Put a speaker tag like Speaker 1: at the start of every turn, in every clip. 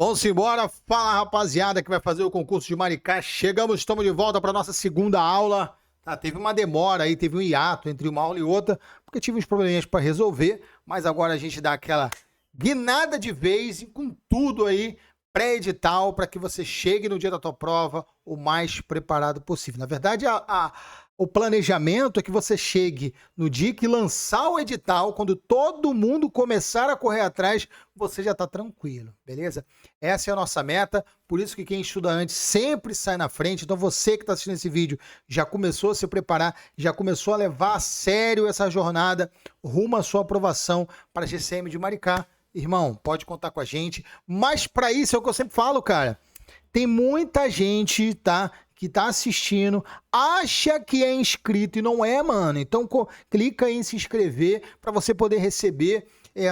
Speaker 1: Vamos embora. Fala, rapaziada, que vai fazer o concurso de Maricá. Estamos de volta para nossa segunda aula. Tá, teve uma demora aí, teve um hiato entre uma aula e outra, porque tive uns probleminhas para resolver, mas agora a gente dá aquela guinada de vez e com tudo aí, pré-edital, para que você chegue no dia da tua prova o mais preparado possível. Na verdade, o planejamento é que você chegue no dia que lançar o edital, quando todo mundo começar a correr atrás, você já está tranquilo, beleza? Essa é a nossa meta, por isso que quem estuda antes sempre sai na frente. Então você que está assistindo esse vídeo já começou a se preparar, já começou a levar a sério essa jornada rumo à sua aprovação para a GCM de Maricá. Irmão, pode contar com a gente, mas para isso é o que eu sempre falo, cara. Tem muita gente, tá, que tá assistindo, acha que é inscrito e não é, mano. Então clica aí em se inscrever para você poder receber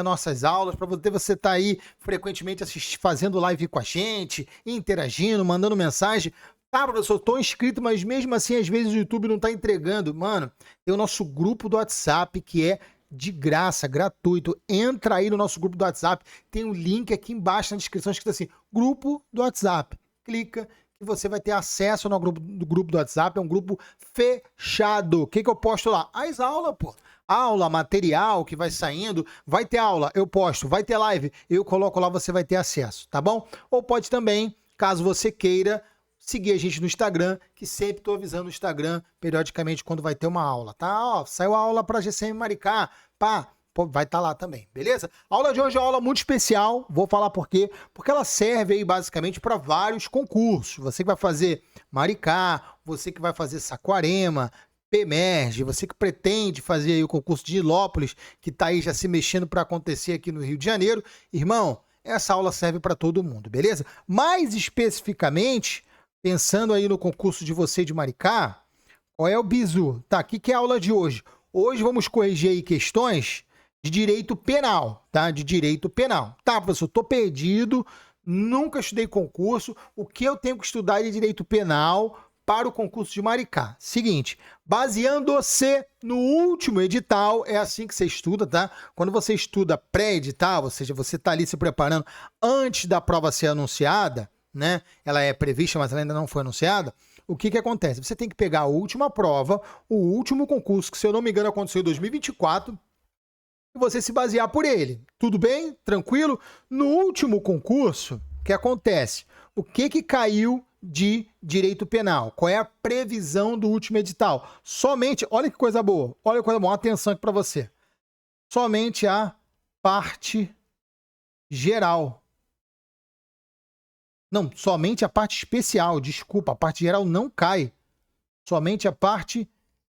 Speaker 1: nossas aulas, para você estar aí frequentemente fazendo live com a gente, interagindo, mandando mensagem. Tá, professor, tô inscrito, mas mesmo assim às vezes o YouTube não tá entregando. Mano, tem o nosso grupo do WhatsApp que é de graça, gratuito. Entra aí no nosso grupo do WhatsApp, tem um link aqui embaixo na descrição escrito assim, grupo do WhatsApp. Clica que você vai ter acesso no grupo do WhatsApp, é um grupo fechado. O que eu posto lá? As aulas, pô. Aula, material que vai saindo, vai ter aula, eu posto, vai ter live, eu coloco lá, você vai ter acesso, tá bom? Ou pode também, caso você queira, seguir a gente no Instagram, que sempre estou avisando no Instagram, periodicamente, quando vai ter uma aula, tá? Ó, saiu a aula para GCM Maricá, pá, vai estar lá também, beleza? A aula de hoje é uma aula muito especial, vou falar por quê, porque ela serve aí basicamente para vários concursos. Você que vai fazer Maricá, você que vai fazer Saquarema, PEMERGE, você que pretende fazer aí o concurso de Nilópolis, que está aí já se mexendo para acontecer aqui no Rio de Janeiro, irmão, essa aula serve para todo mundo, beleza? Mais especificamente, pensando aí no concurso de você de Maricá, qual é o bizu? Tá, o que é a aula de hoje? Hoje vamos corrigir aí questões de direito penal, tá? De direito penal. Tá, professor, tô perdido, nunca estudei concurso, o que eu tenho que estudar de direito penal para o concurso de Maricá? Seguinte, baseando-se no último edital, é assim que você estuda, tá? Quando você estuda pré-edital, ou seja, você tá ali se preparando antes da prova ser anunciada, né? Ela é prevista, mas ela ainda não foi anunciada. O que acontece? Você tem que pegar a última prova, o último concurso, que se eu não me engano aconteceu em 2024, e você se basear por ele. Tudo bem? Tranquilo? No último concurso, o que acontece? O que caiu de direito penal? Qual é a previsão do último edital? Somente, olha que coisa boa, atenção aqui para você. Somente a parte geral. Não, somente a parte especial, desculpa, a parte geral não cai. Somente a parte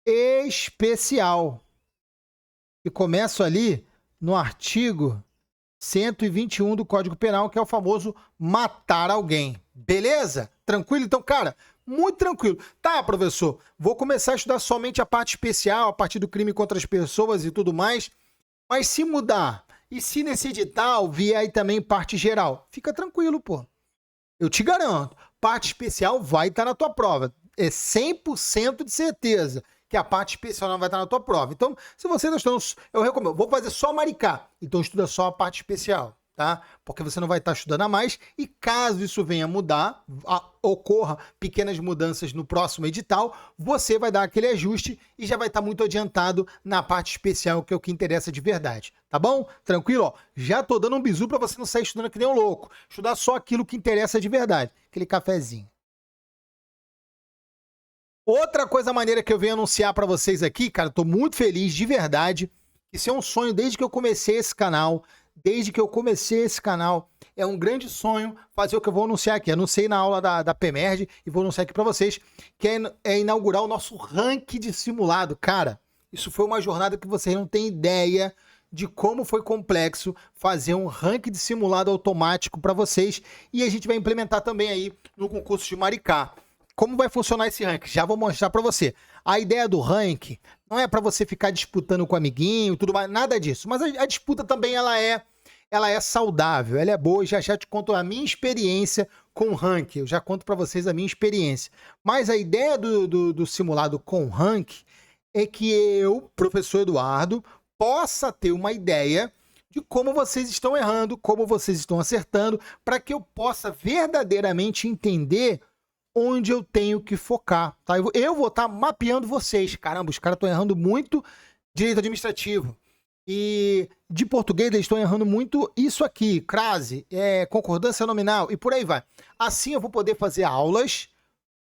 Speaker 1: especial. E começo ali no artigo 121 do Código Penal, que é o famoso matar alguém. Beleza? Tranquilo? Então, cara, muito tranquilo. Tá, professor, vou começar a estudar somente a parte especial, a partir do crime contra as pessoas e tudo mais. Mas se mudar, e se nesse edital vier aí também parte geral? Fica tranquilo, pô. Eu te garanto, parte especial vai estar na tua prova. É 100% de certeza que a parte especial não vai estar na tua prova. Então, se você está estudando, eu recomendo, vou fazer só Maricá. Então, estuda só a parte especial, tá? Porque você não vai estar estudando a mais. E caso isso venha mudar, ocorra pequenas mudanças no próximo edital, você vai dar aquele ajuste e já vai estar muito adiantado na parte especial, que é o que interessa de verdade. Tá bom? Tranquilo? Ó, já tô dando um bizu para você não sair estudando que nem um louco. Estudar só aquilo que interessa de verdade. Aquele cafezinho. Outra coisa maneira que eu venho anunciar para vocês aqui, cara, tô muito feliz de verdade. Isso é um sonho desde que eu comecei esse canal. É um grande sonho fazer o que eu vou anunciar aqui. Anunciei na aula da PEMERGE e vou anunciar aqui para vocês, que é inaugurar o nosso ranking de simulado. Cara, isso foi uma jornada que vocês não têm ideia de como foi complexo fazer um ranking de simulado automático para vocês. E a gente vai implementar também aí no concurso de Maricá. Como vai funcionar esse ranking? Já vou mostrar para você. A ideia do ranking não é para você ficar disputando com o amiguinho e tudo mais, nada disso. Mas a disputa também ela é saudável, ela é boa. Já te conto a minha experiência com o ranking. Eu já conto para vocês a minha experiência. Mas a ideia do simulado com ranking é que eu, professor Eduardo, possa ter uma ideia de como vocês estão errando, como vocês estão acertando, para que eu possa verdadeiramente entender onde eu tenho que focar, tá? Eu vou estar mapeando vocês. Caramba, os caras estão errando muito direito administrativo. E de português eles estão errando muito isso aqui, crase, concordância nominal e por aí vai. Assim eu vou poder fazer aulas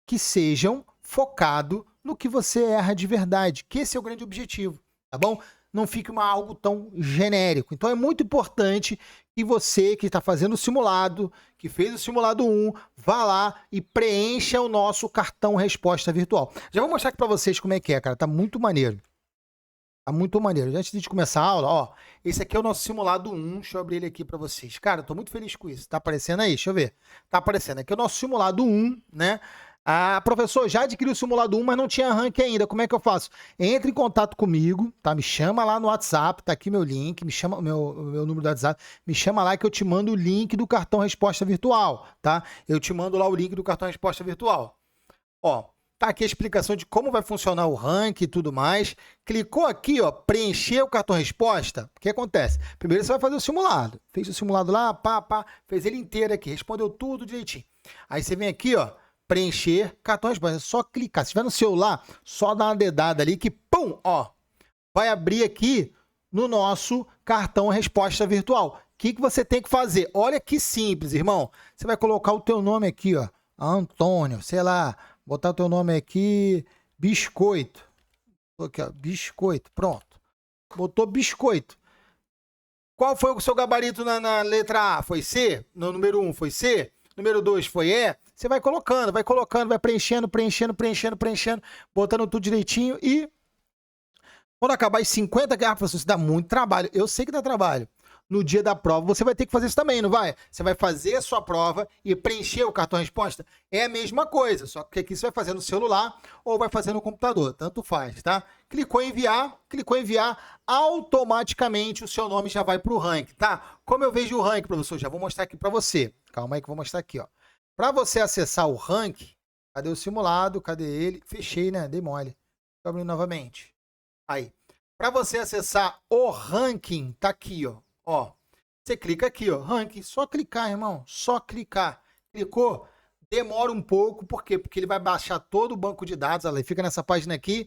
Speaker 1: que sejam focado no que você erra de verdade, que esse é o grande objetivo, tá bom? Não fique algo tão genérico. Então é muito importante que você que está fazendo o simulado, que fez o simulado 1, vá lá e preencha o nosso cartão resposta virtual. Já vou mostrar aqui para vocês como é que é, cara. Tá muito maneiro. Tá muito maneiro. Antes de começar a aula, ó, esse aqui é o nosso simulado 1. Deixa eu abrir ele aqui para vocês. Cara, eu tô muito feliz com isso. Tá aparecendo aí? Deixa eu ver. Tá aparecendo. Aqui é o nosso simulado 1, né? Ah, professor, já adquiri o simulado 1, mas não tinha rank ainda. Como é que eu faço? Entre em contato comigo, tá? Me chama lá no WhatsApp, tá aqui meu link, me chama meu número do WhatsApp, me chama lá que eu te mando o link do cartão resposta virtual, tá? Eu te mando lá o link do cartão resposta virtual. Ó, tá aqui a explicação de como vai funcionar o rank e tudo mais. Clicou aqui, ó, preencher o cartão resposta. O que acontece? Primeiro você vai fazer o simulado. Fez o simulado lá, fez ele inteiro aqui, respondeu tudo direitinho. Aí você vem aqui, ó, preencher cartão resposta. É só clicar. Se tiver no celular, só dá uma dedada ali que, pum, ó, vai abrir aqui no nosso cartão resposta virtual. O que você tem que fazer? Olha que simples, irmão. Você vai colocar o teu nome aqui, ó, Antônio, sei lá, botar o teu nome aqui, Biscoito. Aqui, ó, Biscoito, pronto. Botou Biscoito. Qual foi o seu gabarito na letra A? Foi C? No número 1 foi C? Número 2 foi E? Você vai colocando, vai preenchendo, botando tudo direitinho e quando acabar as 50, você dá muito trabalho. Eu sei que dá trabalho. No dia da prova, você vai ter que fazer isso também, não vai? Você vai fazer a sua prova e preencher o cartão resposta. É a mesma coisa, só que aqui você vai fazer no celular ou vai fazer no computador, tanto faz, tá? Clicou em enviar, automaticamente o seu nome já vai para o ranking, tá? Como eu vejo o ranking, professor, já vou mostrar aqui para você. Calma aí que eu vou mostrar aqui, ó. Para você acessar o ranking, cadê o simulado? Cadê ele? Fechei, né? Dei mole. Vou abrir novamente. Aí. Para você acessar o ranking, tá aqui, ó. Ó, você clica aqui, ó, ranking, só clicar, irmão, só clicar. Clicou, demora um pouco, por quê? Porque ele vai baixar todo o banco de dados, olha, ele fica nessa página aqui,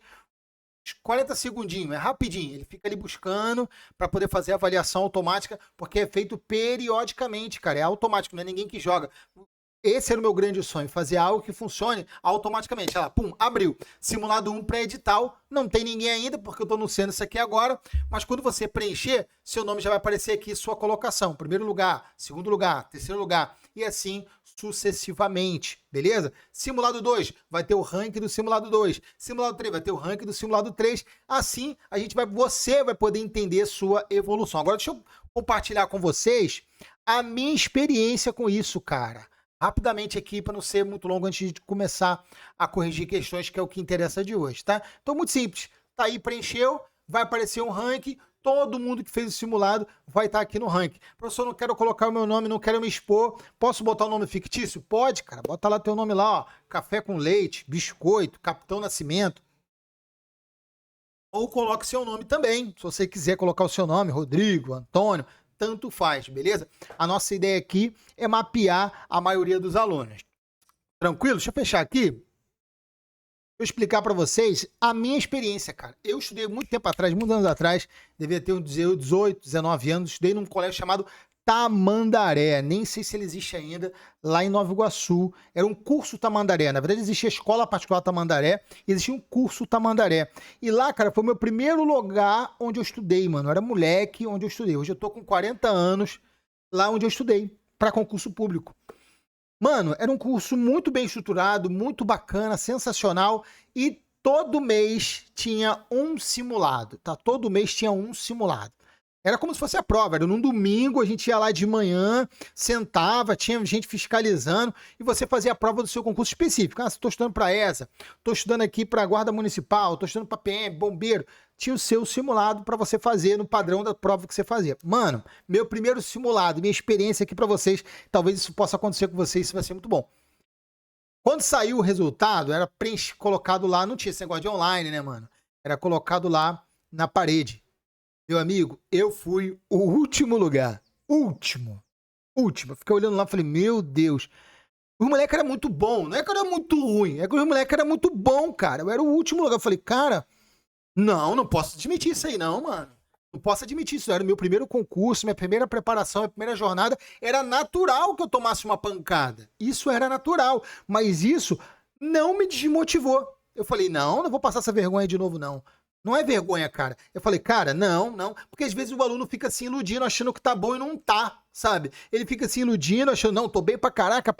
Speaker 1: 40 segundinhos, é rapidinho, ele fica ali buscando para poder fazer a avaliação automática, porque é feito periodicamente, cara, é automático, não é ninguém que joga. Esse era o meu grande sonho, fazer algo que funcione automaticamente. Ela, pum, abriu. Simulado 1 pré-edital, não tem ninguém ainda, porque eu estou anunciando isso aqui agora, mas quando você preencher, seu nome já vai aparecer aqui, sua colocação. Primeiro lugar, segundo lugar, terceiro lugar, e assim sucessivamente, beleza? Simulado 2, vai ter o ranking do simulado 2. Simulado 3, vai ter o ranking do simulado 3. Assim, você vai poder entender sua evolução. Agora, deixa eu compartilhar com vocês a minha experiência com isso, cara. Rapidamente aqui, para não ser muito longo, antes de começar a corrigir questões, que é o que interessa de hoje, tá? Então, muito simples. Tá aí, preencheu, vai aparecer um ranking, todo mundo que fez o simulado vai estar aqui no ranking. Professor, não quero colocar o meu nome, não quero me expor, posso botar o nome fictício? Pode, cara, bota lá teu nome lá, ó, Café com Leite, Biscoito, Capitão Nascimento. Ou coloque seu nome também, se você quiser colocar o seu nome, Rodrigo, Antônio, tanto faz, beleza? A nossa ideia aqui é mapear a maioria dos alunos. Tranquilo? Deixa eu fechar aqui. Vou explicar para vocês a minha experiência, cara. Eu estudei muito tempo atrás, muitos anos atrás, devia ter uns 18, 19 anos, estudei num colégio chamado Tamandaré, nem sei se ele existe ainda, lá em Nova Iguaçu. Era um curso Tamandaré, na verdade existia a escola particular Tamandaré, e existia um curso Tamandaré. E lá, cara, foi o meu primeiro lugar onde eu estudei, mano. Eu era moleque onde eu estudei. Hoje eu tô com 40 anos lá onde eu estudei, para concurso público. Mano, era um curso muito bem estruturado, muito bacana, sensacional, e todo mês tinha um simulado, tá? Todo mês tinha um simulado. Era como se fosse a prova, era num domingo, a gente ia lá de manhã, sentava, tinha gente fiscalizando e você fazia a prova do seu concurso específico. Ah, estou estudando para essa, estou estudando aqui para a Guarda Municipal, estou estudando para PM, bombeiro. Tinha o seu simulado para você fazer no padrão da prova que você fazia. Mano, meu primeiro simulado, minha experiência aqui para vocês, talvez isso possa acontecer com vocês, isso vai ser muito bom. Quando saiu o resultado, era colocado lá, não tinha esse negócio de online, né, mano? Era colocado lá na parede. Meu amigo, eu fui o último lugar. Último. Último. Eu fiquei olhando lá e falei, meu Deus. Os moleques eram muito bom. Não é que eu era muito ruim. É que os moleques eram muito bom, cara. Eu era o último lugar. Eu falei, cara, não posso admitir isso aí não, mano. Não posso admitir isso. Era o meu primeiro concurso, minha primeira preparação, minha primeira jornada. Era natural que eu tomasse uma pancada. Isso era natural. Mas isso não me desmotivou. Eu falei, não vou passar essa vergonha de novo, não. Não é vergonha, cara. Eu falei, cara, não. Porque às vezes o aluno fica se iludindo, achando que tá bom e não tá, sabe? Ele fica se iludindo, achando, não, tô bem pra caraca.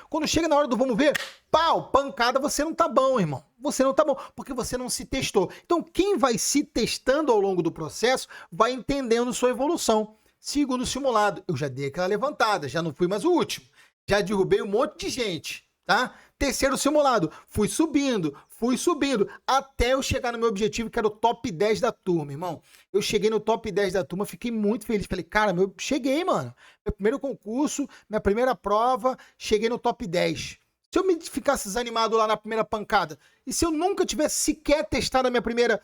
Speaker 1: Quando chega na hora do vamos ver, pau, pancada, você não tá bom, irmão. Você não tá bom, porque você não se testou. Então, quem vai se testando ao longo do processo vai entendendo sua evolução. Segundo o simulado, eu já dei aquela levantada, já não fui mais o último. Já derrubei um monte de gente, tá? Terceiro simulado, fui subindo, até eu chegar no meu objetivo, que era o top 10 da turma, irmão. Eu cheguei no top 10 da turma, fiquei muito feliz. Falei, cara, cheguei, mano. Meu primeiro concurso, minha primeira prova, cheguei no top 10. Se eu me ficasse desanimado lá na primeira pancada, e se eu nunca tivesse sequer testado a minha primeira,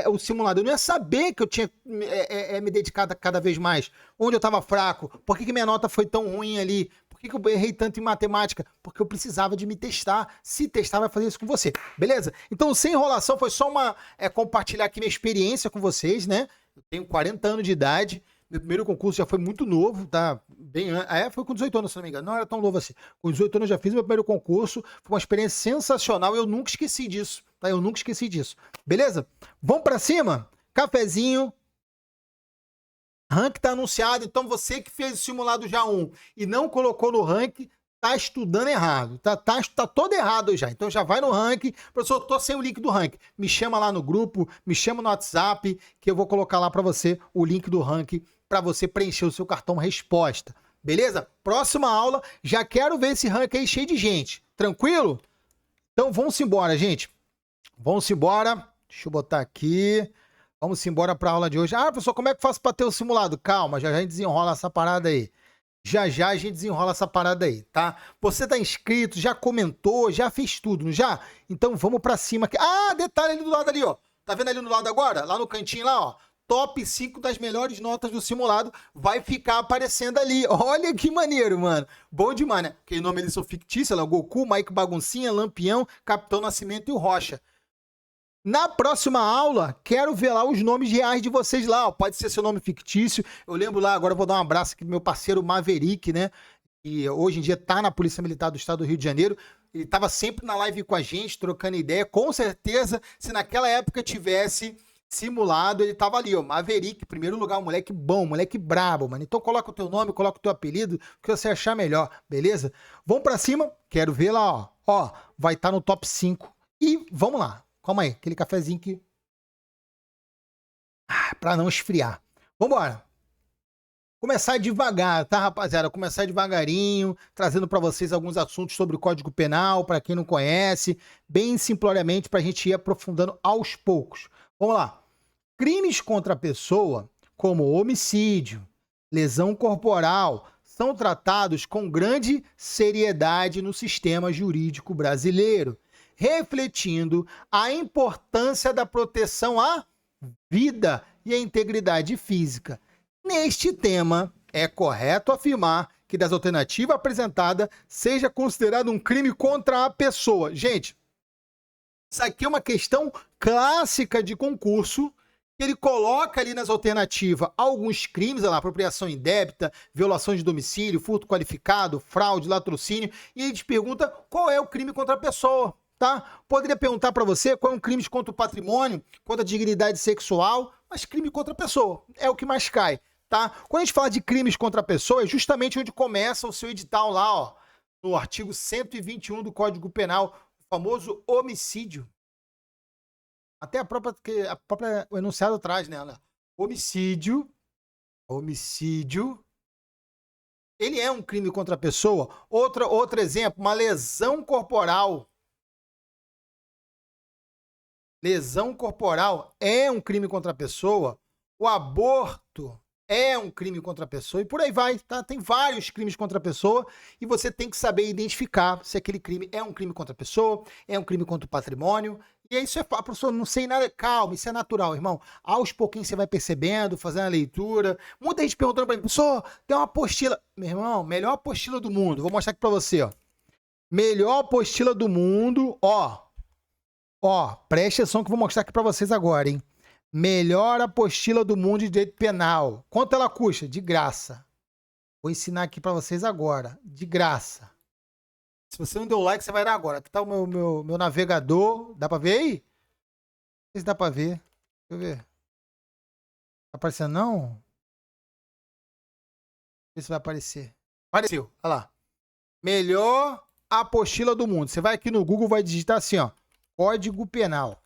Speaker 1: o simulado, eu não ia saber que eu tinha me dedicado cada vez mais. Onde eu tava fraco, por que minha nota foi tão ruim ali, por que eu errei tanto em matemática? Porque eu precisava de me testar. Se testar, vai fazer isso com você. Beleza? Então, sem enrolação, foi só compartilhar aqui minha experiência com vocês, né? Eu tenho 40 anos de idade. Meu primeiro concurso já foi muito novo, tá? Foi com 18 anos, se não me engano. Não era tão novo assim. Com 18 anos eu já fiz meu primeiro concurso. Foi uma experiência sensacional. Eu nunca esqueci disso, tá? Eu nunca esqueci disso. Beleza? Vamos pra cima? Cafezinho. Rank tá anunciado, então você que fez o simulado já 1 e não colocou no rank, tá estudando errado, tá todo errado já. Então já vai no rank. Professor, tô sem o link do rank. Me chama lá no grupo, me chama no WhatsApp, que eu vou colocar lá para você o link do rank para você preencher o seu cartão resposta. Beleza? Próxima aula, já quero ver esse rank aí cheio de gente. Tranquilo? Então vamos embora, gente. Vamos embora. Deixa eu botar aqui. Vamos embora para a aula de hoje. Ah, professor, como é que eu faço para ter o simulado? Calma, já a gente desenrola essa parada aí. Já a gente desenrola essa parada aí, tá? Você tá inscrito, já comentou, já fez tudo, não já? Então vamos para cima aqui. Ah, detalhe ali do lado ali, ó. Tá vendo ali no lado agora? Lá no cantinho lá, ó. Top 5 das melhores notas do simulado vai ficar aparecendo ali. Olha que maneiro, mano. Bom demais, né? Porque o nome eles são fictícios, lá, Goku, Mike Baguncinha, Lampião, Capitão Nascimento e o Rocha. Na próxima aula, quero ver lá os nomes reais de vocês lá. Pode ser seu nome fictício. Eu lembro lá, agora eu vou dar um abraço aqui pro meu parceiro Maverick, né? Que hoje em dia tá na Polícia Militar do Estado do Rio de Janeiro. Ele tava sempre na live com a gente, trocando ideia. Com certeza, se naquela época tivesse simulado, ele tava ali, ó. Maverick, primeiro lugar, um moleque bom, um moleque brabo, mano. Então coloca o teu nome, coloca o teu apelido, o que você achar melhor, beleza? Vamos pra cima, quero ver lá, ó. Ó, vai estar no top 5. E vamos lá. Calma aí, aquele cafezinho que... pra não esfriar. Vambora. Começar devagar, tá, rapaziada? Começar devagarinho, trazendo pra vocês alguns assuntos sobre o Código Penal, pra quem não conhece, bem simploriamente, pra gente ir aprofundando aos poucos. Vamos lá. Crimes contra a pessoa, como homicídio, lesão corporal, são tratados com grande seriedade no sistema jurídico brasileiro, refletindo a importância da proteção à vida e à integridade física. Neste tema, é correto afirmar que das alternativas apresentadas seja considerado um crime contra a pessoa. Gente, isso aqui é uma questão clássica de concurso. Ele coloca ali nas alternativas alguns crimes, olha lá, apropriação indébita, violação de domicílio, furto qualificado, fraude, latrocínio, e ele te pergunta qual é o crime contra a pessoa. Tá? Poderia perguntar para você qual é um crime contra o patrimônio, contra a dignidade sexual, mas crime contra a pessoa é o que mais cai, tá? Quando a gente fala de crimes contra a pessoa, é justamente onde começa o seu edital lá, ó, no artigo 121 do Código Penal, o famoso homicídio. Até o enunciado traz, né? Homicídio, ele é um crime contra a pessoa. Outro exemplo, uma lesão corporal. Lesão corporal é um crime contra a pessoa. O aborto é um crime contra a pessoa. E por aí vai, tá? Tem vários crimes contra a pessoa e você tem que saber identificar se aquele crime é um crime contra a pessoa, é um crime contra o patrimônio E aí isso é, a professor, não sei nada, calma, isso é natural, irmão. Aos pouquinhos você vai percebendo, fazendo a leitura. Muita gente perguntando pra mim, professor, tem uma apostila. Meu irmão, melhor apostila do mundo. Vou mostrar aqui pra você, ó. Melhor apostila do mundo, ó. Ó, preste atenção que eu vou mostrar aqui pra vocês agora, hein. Melhor apostila do mundo de direito penal. Quanto ela custa? De graça. Vou ensinar aqui pra vocês agora, de graça. Se você não deu like, você vai dar agora. Aqui tá o meu navegador. Dá pra ver aí? Não sei se dá pra ver. Deixa eu ver. Tá aparecendo não? Não sei se vai aparecer. Apareceu. Olha lá. Melhor apostila do mundo. Você vai aqui no Google, vai digitar assim, ó. Código Penal.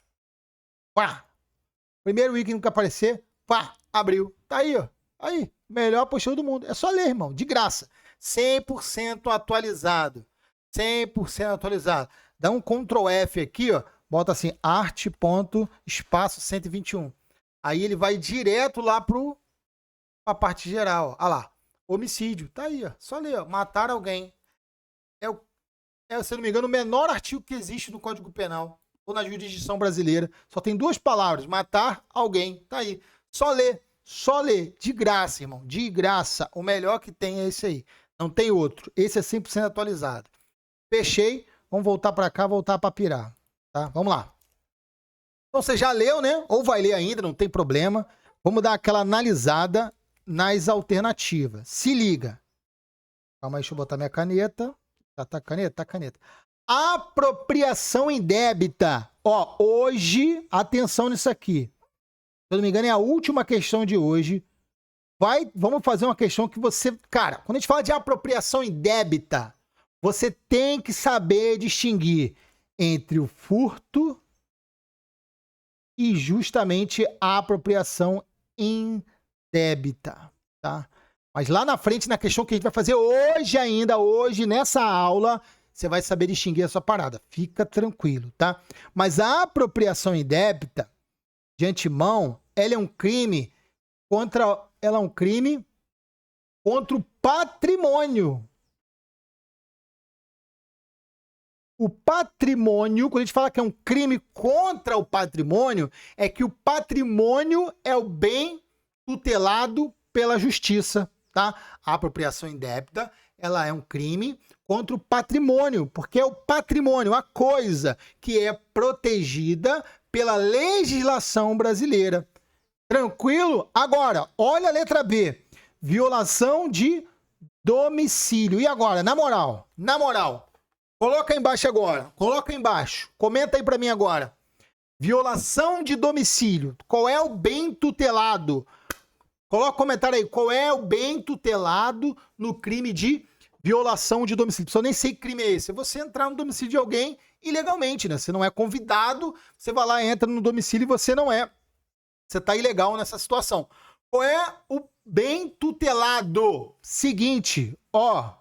Speaker 1: Pá. Primeiro ícone que aparecer. Pá. Abriu. Tá aí, ó. Aí. Melhor apostila do mundo. É só ler, irmão. De graça. 100% atualizado. 100% atualizado. Dá um Ctrl F aqui, ó. Bota assim, arte.espaço 121. Aí ele vai direto lá pra parte geral. Olha lá. Homicídio. Tá aí, ó. Só ler, ó. Matar alguém. Se eu não me engano, o menor artigo que existe no Código Penal. Ou na jurisdição brasileira. Só tem 2 palavras. Matar alguém. Tá aí. Só ler. Só ler. De graça, irmão. De graça. O melhor que tem é esse aí. Não tem outro. Esse é 100% atualizado. Fechei. Vamos voltar para cá, voltar para pirar. Tá? Vamos lá. Então você já leu, né? Ou vai ler ainda, não tem problema. Vamos dar aquela analisada nas alternativas. Se liga. Calma aí, deixa eu botar minha caneta. Tá caneta? Tá caneta. Apropriação indébita. Ó, hoje, atenção nisso aqui. Se eu não me engano, é a última questão de hoje. Vamos fazer uma questão que você... Cara, quando a gente fala de apropriação indébita, você tem que saber distinguir entre o furto e justamente a apropriação indébita, tá? Mas lá na frente, na questão que a gente vai fazer hoje ainda, hoje, nessa aula, você vai saber distinguir essa parada. Fica tranquilo, tá? Mas a apropriação indébita, de antemão, ela é um crime contra o patrimônio. O patrimônio, quando a gente fala que é um crime contra o patrimônio, é que o patrimônio é o bem tutelado pela justiça, tá? A apropriação indébita, ela é um crime contra o patrimônio, porque é o patrimônio, a coisa que é protegida pela legislação brasileira. Tranquilo? Agora, olha a letra B. Violação de domicílio. E agora, na moral, coloca aí embaixo agora. Coloca aí embaixo. Comenta aí pra mim agora. Violação de domicílio. Qual é o bem tutelado? Coloca um comentário aí. Qual é o bem tutelado no crime de violação de domicílio? Eu nem sei que crime é esse. É você entrar no domicílio de alguém ilegalmente, né? Você não é convidado, você vai lá, entra no domicílio e você não é. Você tá ilegal nessa situação. Qual é o bem tutelado? Seguinte, ó.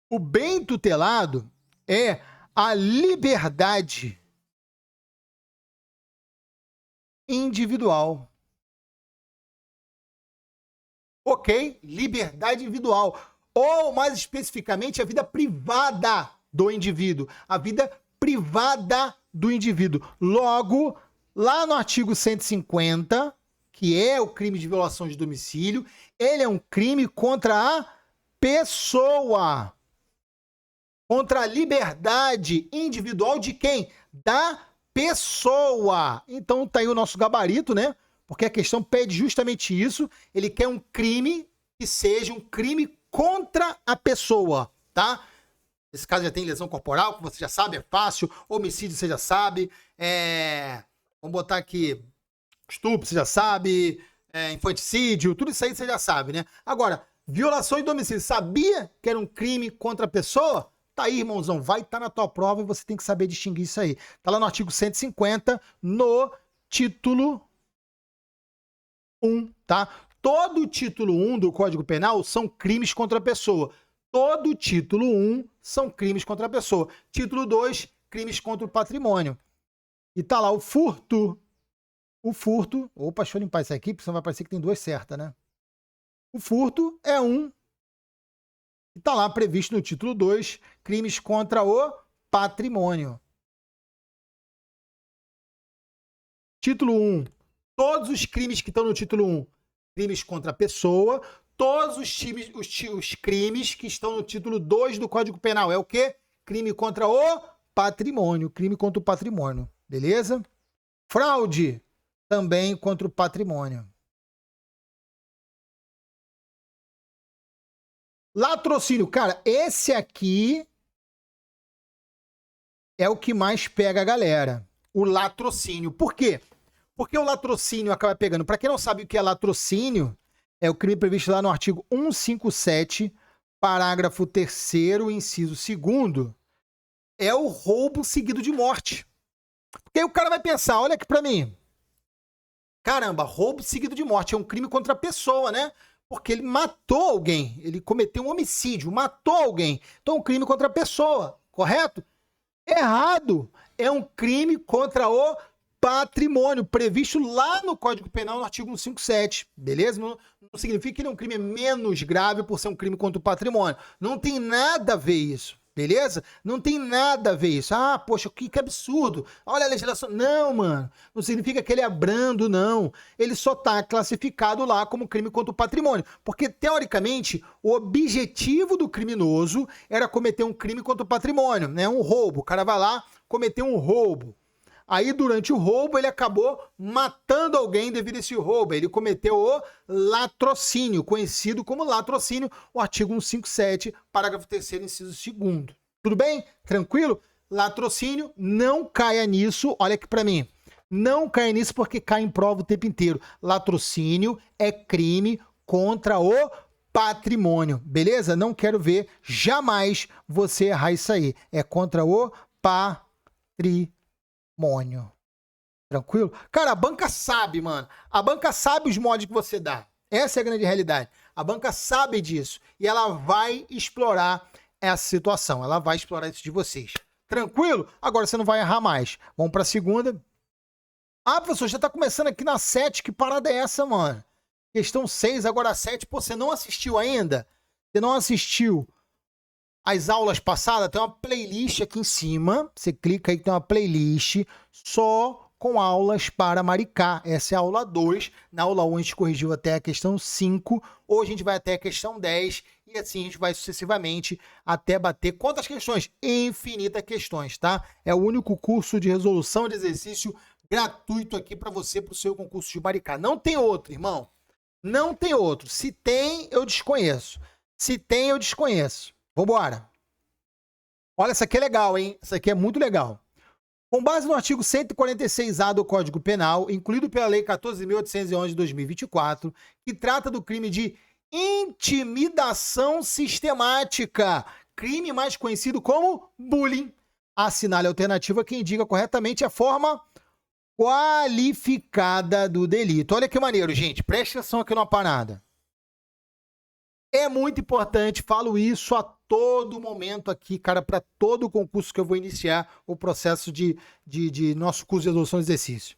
Speaker 1: O bem tutelado é a liberdade individual. Ok? Liberdade individual. Ou, mais especificamente, a vida privada do indivíduo. A vida privada do indivíduo. Logo, lá no artigo 150, que é o crime de violação de domicílio, ele é um crime contra a pessoa. Contra a liberdade individual de quem? Da pessoa. Então tá aí o nosso gabarito, né? Porque a questão pede justamente isso. Ele quer um crime que seja um crime contra a pessoa, tá? Nesse caso já tem lesão corporal, que você já sabe, é fácil. Homicídio você já sabe. Vamos botar aqui estupro, você já sabe. Infanticídio, tudo isso aí você já sabe, né? Agora, violação de domicílio. Sabia que era um crime contra a pessoa? Tá aí, irmãozão, vai estar na tua prova e você tem que saber distinguir isso aí. Tá lá no artigo 150, no título 1, tá? Todo o título 1 do Código Penal são crimes contra a pessoa. Todo o título 1 são crimes contra a pessoa. Título 2, crimes contra o patrimônio. E tá lá o furto. O furto... Opa, deixa eu limpar isso aqui, porque senão vai parecer que tem 2 certas, né? O furto é um... Está lá previsto no título 2, crimes contra o patrimônio. Título 1, todos os crimes que estão no título 1, crimes contra a pessoa. Todos os crimes que estão no título 2 do Código Penal. É o quê? Crime contra o patrimônio. Crime contra o patrimônio. Beleza? Fraude, também contra o patrimônio. Latrocínio. Cara, esse aqui é o que mais pega a galera. O latrocínio. Por quê? Porque o latrocínio acaba pegando. Para quem não sabe o que é latrocínio, é o crime previsto lá no artigo 157, parágrafo 3º, inciso 2º. É o roubo seguido de morte. Porque aí o cara vai pensar, olha aqui pra mim. Caramba, roubo seguido de morte é um crime contra a pessoa, né? Porque ele matou alguém, ele cometeu um homicídio, matou alguém. Então é um crime contra a pessoa, correto? Errado. É um crime contra o patrimônio, previsto lá no Código Penal, no artigo 157, beleza? Não significa que ele é um crime menos grave por ser um crime contra o patrimônio. Não tem nada a ver isso, beleza? Não tem nada a ver isso. Ah, poxa, que absurdo. Olha a legislação. Não, mano. Não significa que ele é brando, não. Ele só tá classificado lá como crime contra o patrimônio. Porque, teoricamente, o objetivo do criminoso era cometer um crime contra o patrimônio, né? Um roubo. O cara vai lá, cometer um roubo. Aí, durante o roubo, ele acabou matando alguém devido a esse roubo. Ele cometeu o latrocínio, conhecido como latrocínio, o artigo 157, parágrafo 3º, inciso 2º. Tudo bem? Tranquilo? Latrocínio, não caia nisso. Olha aqui pra mim. Não caia nisso porque cai em prova o tempo inteiro. Latrocínio é crime contra o patrimônio, beleza? Não quero ver jamais você errar isso aí. É contra o patrimônio. Tranquilo? Cara, a banca sabe, mano. A banca sabe os mods que você dá. Essa é a grande realidade. A banca sabe disso. E ela vai explorar essa situação. Ela vai explorar isso de vocês. Tranquilo? Agora você não vai errar mais. Vamos pra segunda. Ah, professor, já tá começando aqui na 7. Que parada é essa, mano? Questão 6, agora 7. Pô, você não assistiu ainda? Você não assistiu as aulas passadas? Tem uma playlist aqui em cima. Você clica aí que tem uma playlist só com aulas para Maricá. Essa é a aula 2. Na aula 1 a gente corrigiu até a questão 5. Hoje a gente vai até a questão 10. E assim a gente vai sucessivamente até bater quantas questões? Infinitas questões, tá? É o único curso de resolução de exercício gratuito aqui para você, para o seu concurso de Maricá. Não tem outro, irmão. Não tem outro. Se tem, eu desconheço. Se tem, eu desconheço. Vambora. Olha, essa aqui é legal, hein? Essa aqui é muito legal. Com base no artigo 146-A do Código Penal, incluído pela Lei 14.811 de 2024, que trata do crime de intimidação sistemática, crime mais conhecido como bullying. Assinale a alternativa que indica corretamente a forma qualificada do delito. Olha que maneiro, gente. Preste atenção aqui numa parada. É muito importante, falo isso a todo momento aqui, cara, para todo concurso que eu vou iniciar o processo de nosso curso de resolução de exercício.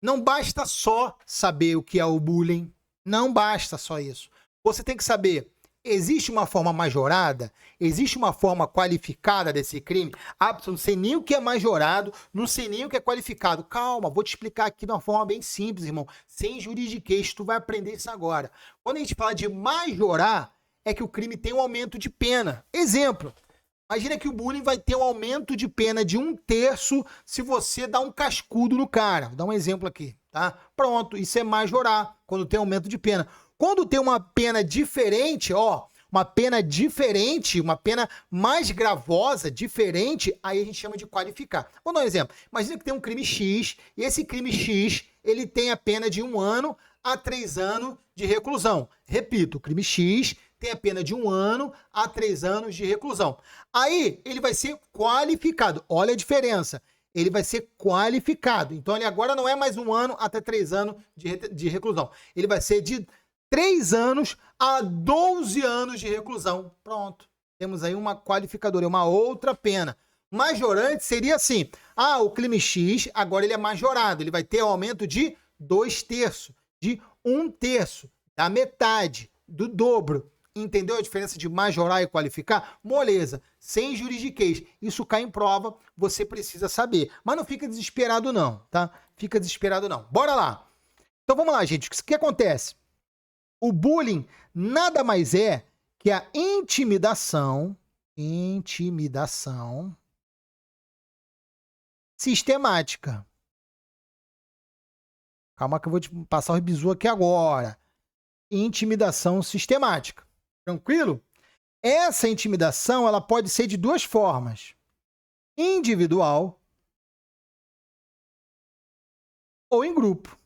Speaker 1: Não basta só saber o que é o bullying, não basta só isso. Você tem que saber, existe uma forma majorada? Existe uma forma qualificada desse crime? Ah, não sei nem o que é majorado, não sei nem o que é qualificado. Calma, vou te explicar aqui de uma forma bem simples, irmão. Sem juridiquês, tu vai aprender isso agora. Quando a gente fala de majorar, é que o crime tem um aumento de pena. Exemplo, imagina que o bullying vai ter um aumento de pena de 1/3 se você dá um cascudo no cara. Vou dar um exemplo aqui, tá? Pronto, isso é majorar, quando tem aumento de pena. Quando tem uma pena diferente, ó, uma pena diferente, uma pena mais gravosa, diferente, aí a gente chama de qualificar. Vou dar um exemplo. Imagina que tem um crime X, e esse crime X, ele tem a pena de 1 ano a 3 anos de reclusão. Repito, o crime X tem a pena de 1 ano a 3 anos de reclusão. Aí, ele vai ser qualificado. Olha a diferença. Ele vai ser qualificado. Então, ele agora não é mais 1 ano até 3 anos de reclusão. Ele vai ser de 3 anos a 12 anos de reclusão. Pronto. Temos aí uma qualificadora, uma outra pena. Majorante seria assim. Ah, o crime X, agora ele é majorado. Ele vai ter um aumento de 2/3, de 1/3, da metade, do dobro. Entendeu a diferença de majorar e qualificar? Moleza, sem juridiquês. Isso cai em prova, você precisa saber. Mas não fica desesperado não, tá? Fica desesperado não. Bora lá. Então vamos lá, gente. O que acontece? O bullying nada mais é que a intimidação sistemática. Calma que eu vou te passar o bizu aqui agora. Intimidação sistemática. Tranquilo? Essa intimidação ela pode ser de duas formas. Individual ou em grupo.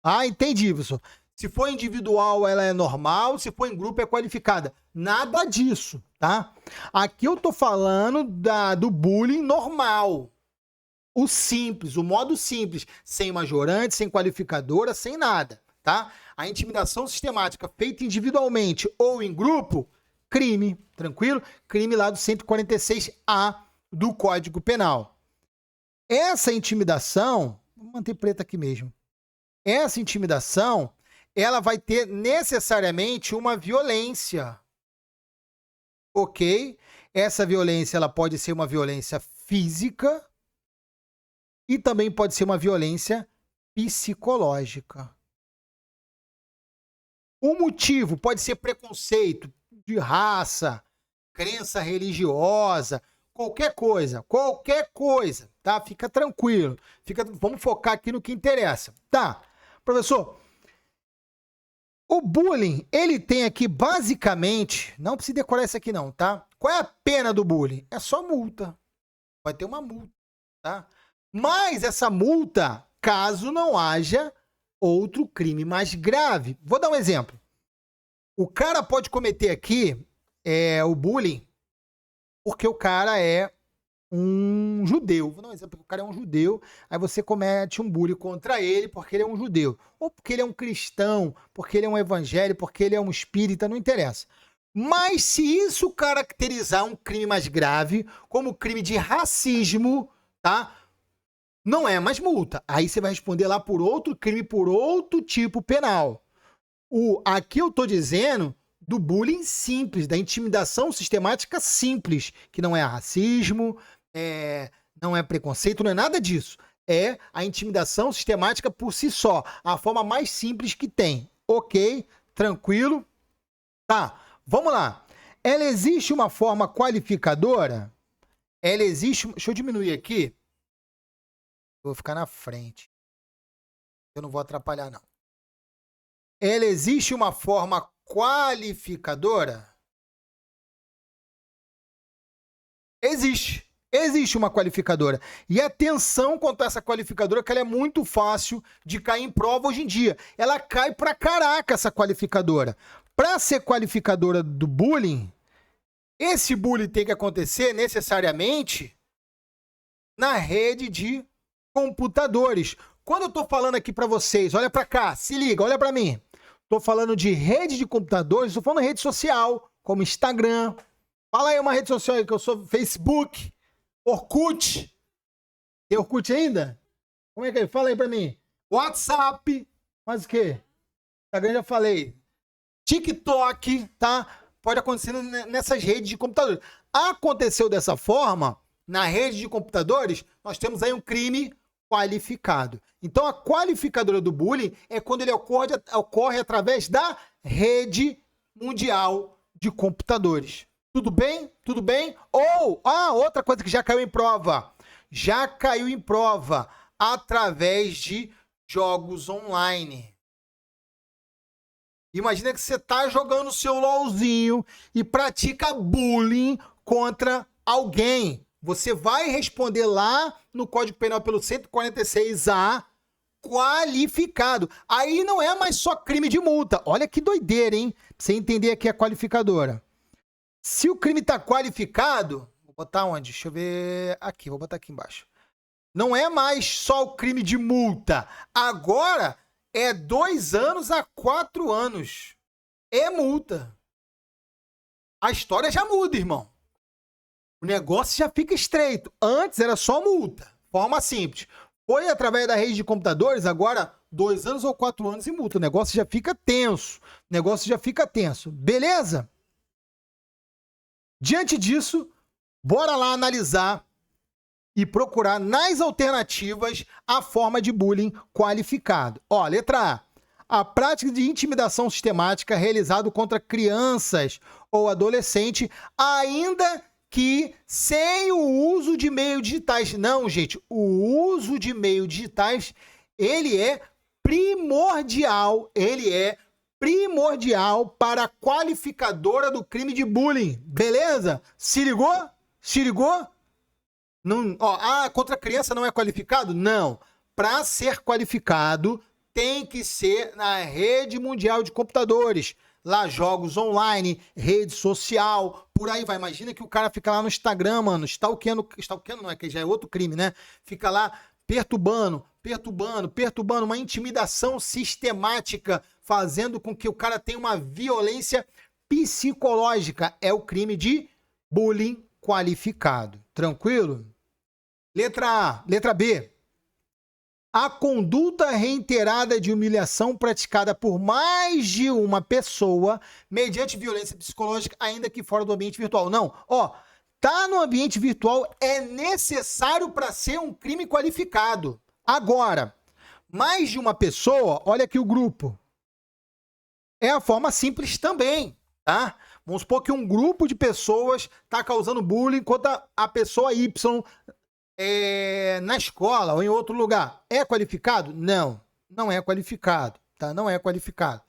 Speaker 1: Ah, entendi, professor. Se for individual, ela é normal. Se for em grupo, é qualificada. Nada disso, tá? Aqui eu tô falando do bullying normal. O simples, o modo simples. Sem majorante, sem qualificadora, sem nada, tá? A intimidação sistemática feita individualmente ou em grupo, crime, tranquilo? Crime lá do 146A do Código Penal. Essa intimidação, vou manter preto aqui mesmo. Essa intimidação, ela vai ter necessariamente uma violência. Ok? Essa violência, ela pode ser uma violência física e também pode ser uma violência psicológica. O motivo pode ser preconceito de raça, crença religiosa, qualquer coisa, tá? Fica tranquilo. Vamos focar aqui no que interessa. Tá, professor, o bullying, ele tem aqui basicamente, não precisa decorar isso aqui não, tá? Qual é a pena do bullying? É só multa. Vai ter uma multa, tá? Mas essa multa, caso não haja outro crime mais grave. Vou dar um exemplo. O cara pode cometer aqui o bullying porque o cara é um judeu. Vou dar um exemplo. O cara é um judeu, aí você comete um bullying contra ele porque ele é um judeu. Ou porque ele é um cristão, porque ele é um evangélico, porque ele é um espírita, não interessa. Mas se isso caracterizar um crime mais grave, como crime de racismo, tá? Não é mais multa. Aí você vai responder lá por outro crime, por outro tipo penal. Aqui eu tô dizendo do bullying simples, da intimidação sistemática simples, que não é racismo, não é preconceito, não é nada disso. É a intimidação sistemática por si só, a forma mais simples que tem. Ok? Tranquilo? Tá, vamos lá. Ela existe uma forma qualificadora? Ela existe... Deixa eu diminuir aqui. Vou ficar na frente. Eu não vou atrapalhar, não. Ela existe uma forma qualificadora? Existe. Existe uma qualificadora. E atenção quanto a essa qualificadora, que ela é muito fácil de cair em prova hoje em dia. Ela cai pra caraca, essa qualificadora. Para ser qualificadora do bullying, esse bullying tem que acontecer necessariamente na rede de computadores. Quando eu tô falando aqui para vocês, olha para cá, se liga, olha para mim. Tô falando de rede de computadores, tô falando de rede social, como Instagram. Fala aí uma rede social aí que eu sou, Facebook, Orkut. Tem Orkut ainda? Como é que é? Fala aí para mim. WhatsApp, mais o quê? Instagram já falei. TikTok, tá? Pode acontecer nessas redes de computadores. Aconteceu dessa forma, na rede de computadores, nós temos aí um crime qualificado. Então, a qualificadora do bullying é quando ele ocorre através da rede mundial de computadores. Tudo bem? Tudo bem? Ou, outra coisa que já caiu em prova. Já caiu em prova através de jogos online. Imagina que você tá jogando o seu LOLzinho e pratica bullying contra alguém. Você vai responder lá no Código Penal pelo 146A qualificado. Aí não é mais só crime de multa. Olha que doideira, hein? Pra você entender aqui a qualificadora. Se o crime tá qualificado... Vou botar onde? Deixa eu ver... Aqui, vou botar aqui embaixo. Não é mais só o crime de multa. Agora é 2 anos a 4 anos. É multa. A história já muda, irmão. O negócio já fica estreito. Antes era só multa. Forma simples. Foi através da rede de computadores, agora 2 anos ou 4 anos e multa. O negócio já fica tenso. O negócio já fica tenso. Beleza? Diante disso, bora lá analisar e procurar nas alternativas a forma de bullying qualificado. Ó, letra A. A prática de intimidação sistemática realizada contra crianças ou adolescente, ainda que sem o uso de meios digitais. Não, gente, o uso de meios digitais, ele é primordial para a qualificadora do crime de bullying. Beleza? Se ligou? Se ligou? Não, ó, contra criança não é qualificado? Não. Para ser qualificado, tem que ser na rede mundial de computadores. Lá, jogos online, rede social, por aí vai. Imagina que o cara fica lá no Instagram, mano, stalkeando não é, que já é outro crime, né? Fica lá perturbando, uma intimidação sistemática, fazendo com que o cara tenha uma violência psicológica. É o crime de bullying qualificado. Tranquilo? Letra A. Letra B. A conduta reiterada de humilhação praticada por mais de uma pessoa mediante violência psicológica, ainda que fora do ambiente virtual. Não, tá no ambiente virtual é necessário para ser um crime qualificado. Agora, mais de uma pessoa, olha aqui o grupo. É a forma simples também, tá? Vamos supor que um grupo de pessoas está causando bullying enquanto a pessoa Y na escola ou em outro lugar. É qualificado? Não, não é qualificado, tá? Não é qualificado.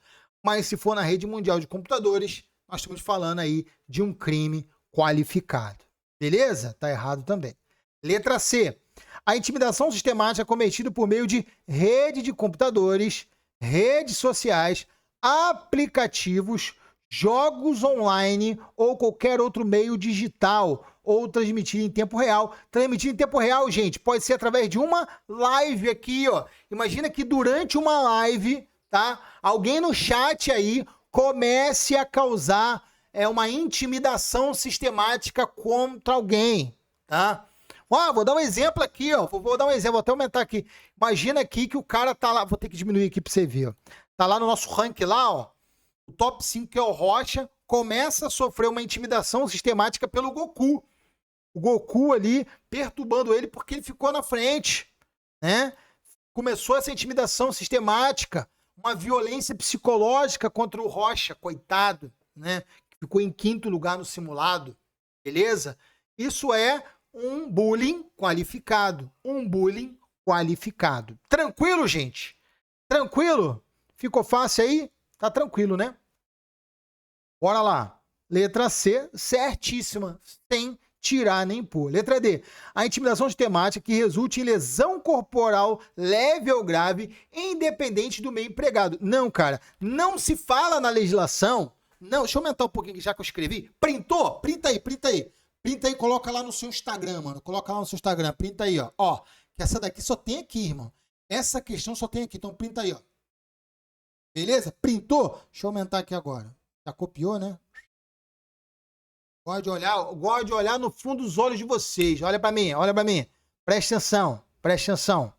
Speaker 1: Mas se for na rede mundial de computadores, nós estamos falando aí de um crime qualificado. Beleza? Tá errado também. Letra C. A intimidação sistemática é cometida por meio de rede de computadores, redes sociais, aplicativos, jogos online ou qualquer outro meio digital ou transmitir em tempo real. Transmitir em tempo real, gente, pode ser através de uma live aqui, ó. Imagina que durante uma live, tá? Alguém no chat aí comece a causar uma intimidação sistemática contra alguém, tá? Vou dar um exemplo aqui, ó. Vou dar um exemplo, vou até aumentar aqui. Imagina aqui que o cara tá lá, vou ter que diminuir aqui pra você ver, ó. Tá lá no nosso rank lá, ó. O top 5, que é o Rocha, começa a sofrer uma intimidação sistemática pelo Goku. O Goku ali perturbando ele porque ele ficou na frente, né? Começou essa intimidação sistemática, uma violência psicológica contra o Rocha, coitado, né? Que ficou em 5º lugar no simulado, beleza? Isso é um bullying qualificado. Um bullying qualificado. Tranquilo, gente? Tranquilo? Ficou fácil aí? Tá tranquilo, né? Bora lá. Letra C, certíssima. Sem tirar nem pôr. Letra D. A intimidação sistemática que resulte em lesão corporal leve ou grave, independente do meio empregado. Não, cara. Não se fala na legislação. Não, deixa eu aumentar um pouquinho já que eu escrevi. Printou? Printa aí. Printa aí e coloca lá no seu Instagram, mano. Coloca lá no seu Instagram. Printa aí, ó. Ó, que essa daqui só tem aqui, irmão. Essa questão só tem aqui. Então printa aí, ó. Beleza? Printou? Deixa eu aumentar aqui agora. Já copiou, né? Gosto de olhar no fundo dos olhos de vocês. Olha pra mim. Presta atenção.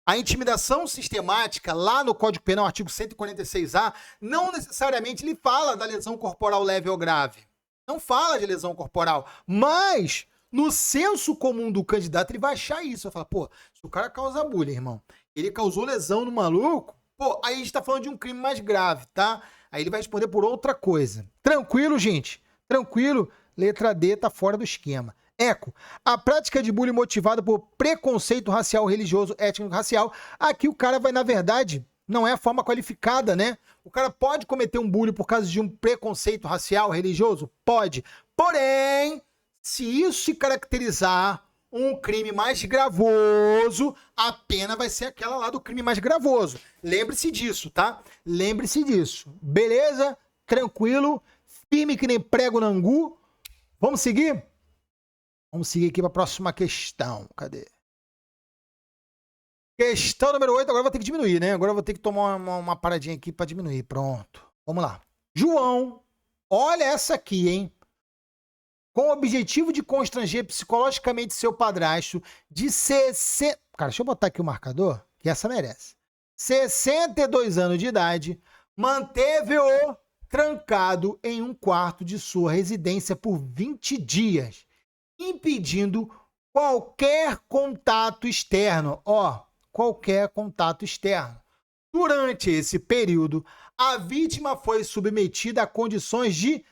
Speaker 1: A intimidação sistemática, lá no Código Penal, artigo 146A, não necessariamente lhe fala da lesão corporal leve ou grave. Não fala de lesão corporal. Mas, no senso comum do candidato, ele vai achar isso. Vai falar, pô, se o cara causa bullying, irmão, ele causou lesão no maluco, pô, aí a gente tá falando de um crime mais grave, tá? Aí ele vai responder por outra coisa. Tranquilo, gente? Tranquilo? Letra D tá fora do esquema. Eco. A prática de bullying motivada por preconceito racial, religioso, étnico, racial. Aqui o cara vai, na verdade, não é a forma qualificada, né? O cara pode cometer um bullying por causa de um preconceito racial, religioso? Pode. Porém, se isso se caracterizar um crime mais gravoso, a pena vai ser aquela lá do crime mais gravoso. Lembre-se disso, tá? Lembre-se disso. Beleza? Tranquilo? Firme que nem prego no angu. Vamos seguir? Vamos seguir aqui para a próxima questão. Cadê? Questão número 8. Agora eu vou ter que diminuir, né? Agora eu vou ter que tomar uma paradinha aqui para diminuir. Pronto. Vamos lá. João, olha essa aqui, hein? Com o objetivo de constranger psicologicamente seu padrasto de 60... Cara, deixa eu botar aqui o marcador, que essa merece. 62 anos de idade, manteve-o trancado em um quarto de sua residência por 20 dias, impedindo qualquer contato externo. Qualquer contato externo. Durante esse período, a vítima foi submetida a condições de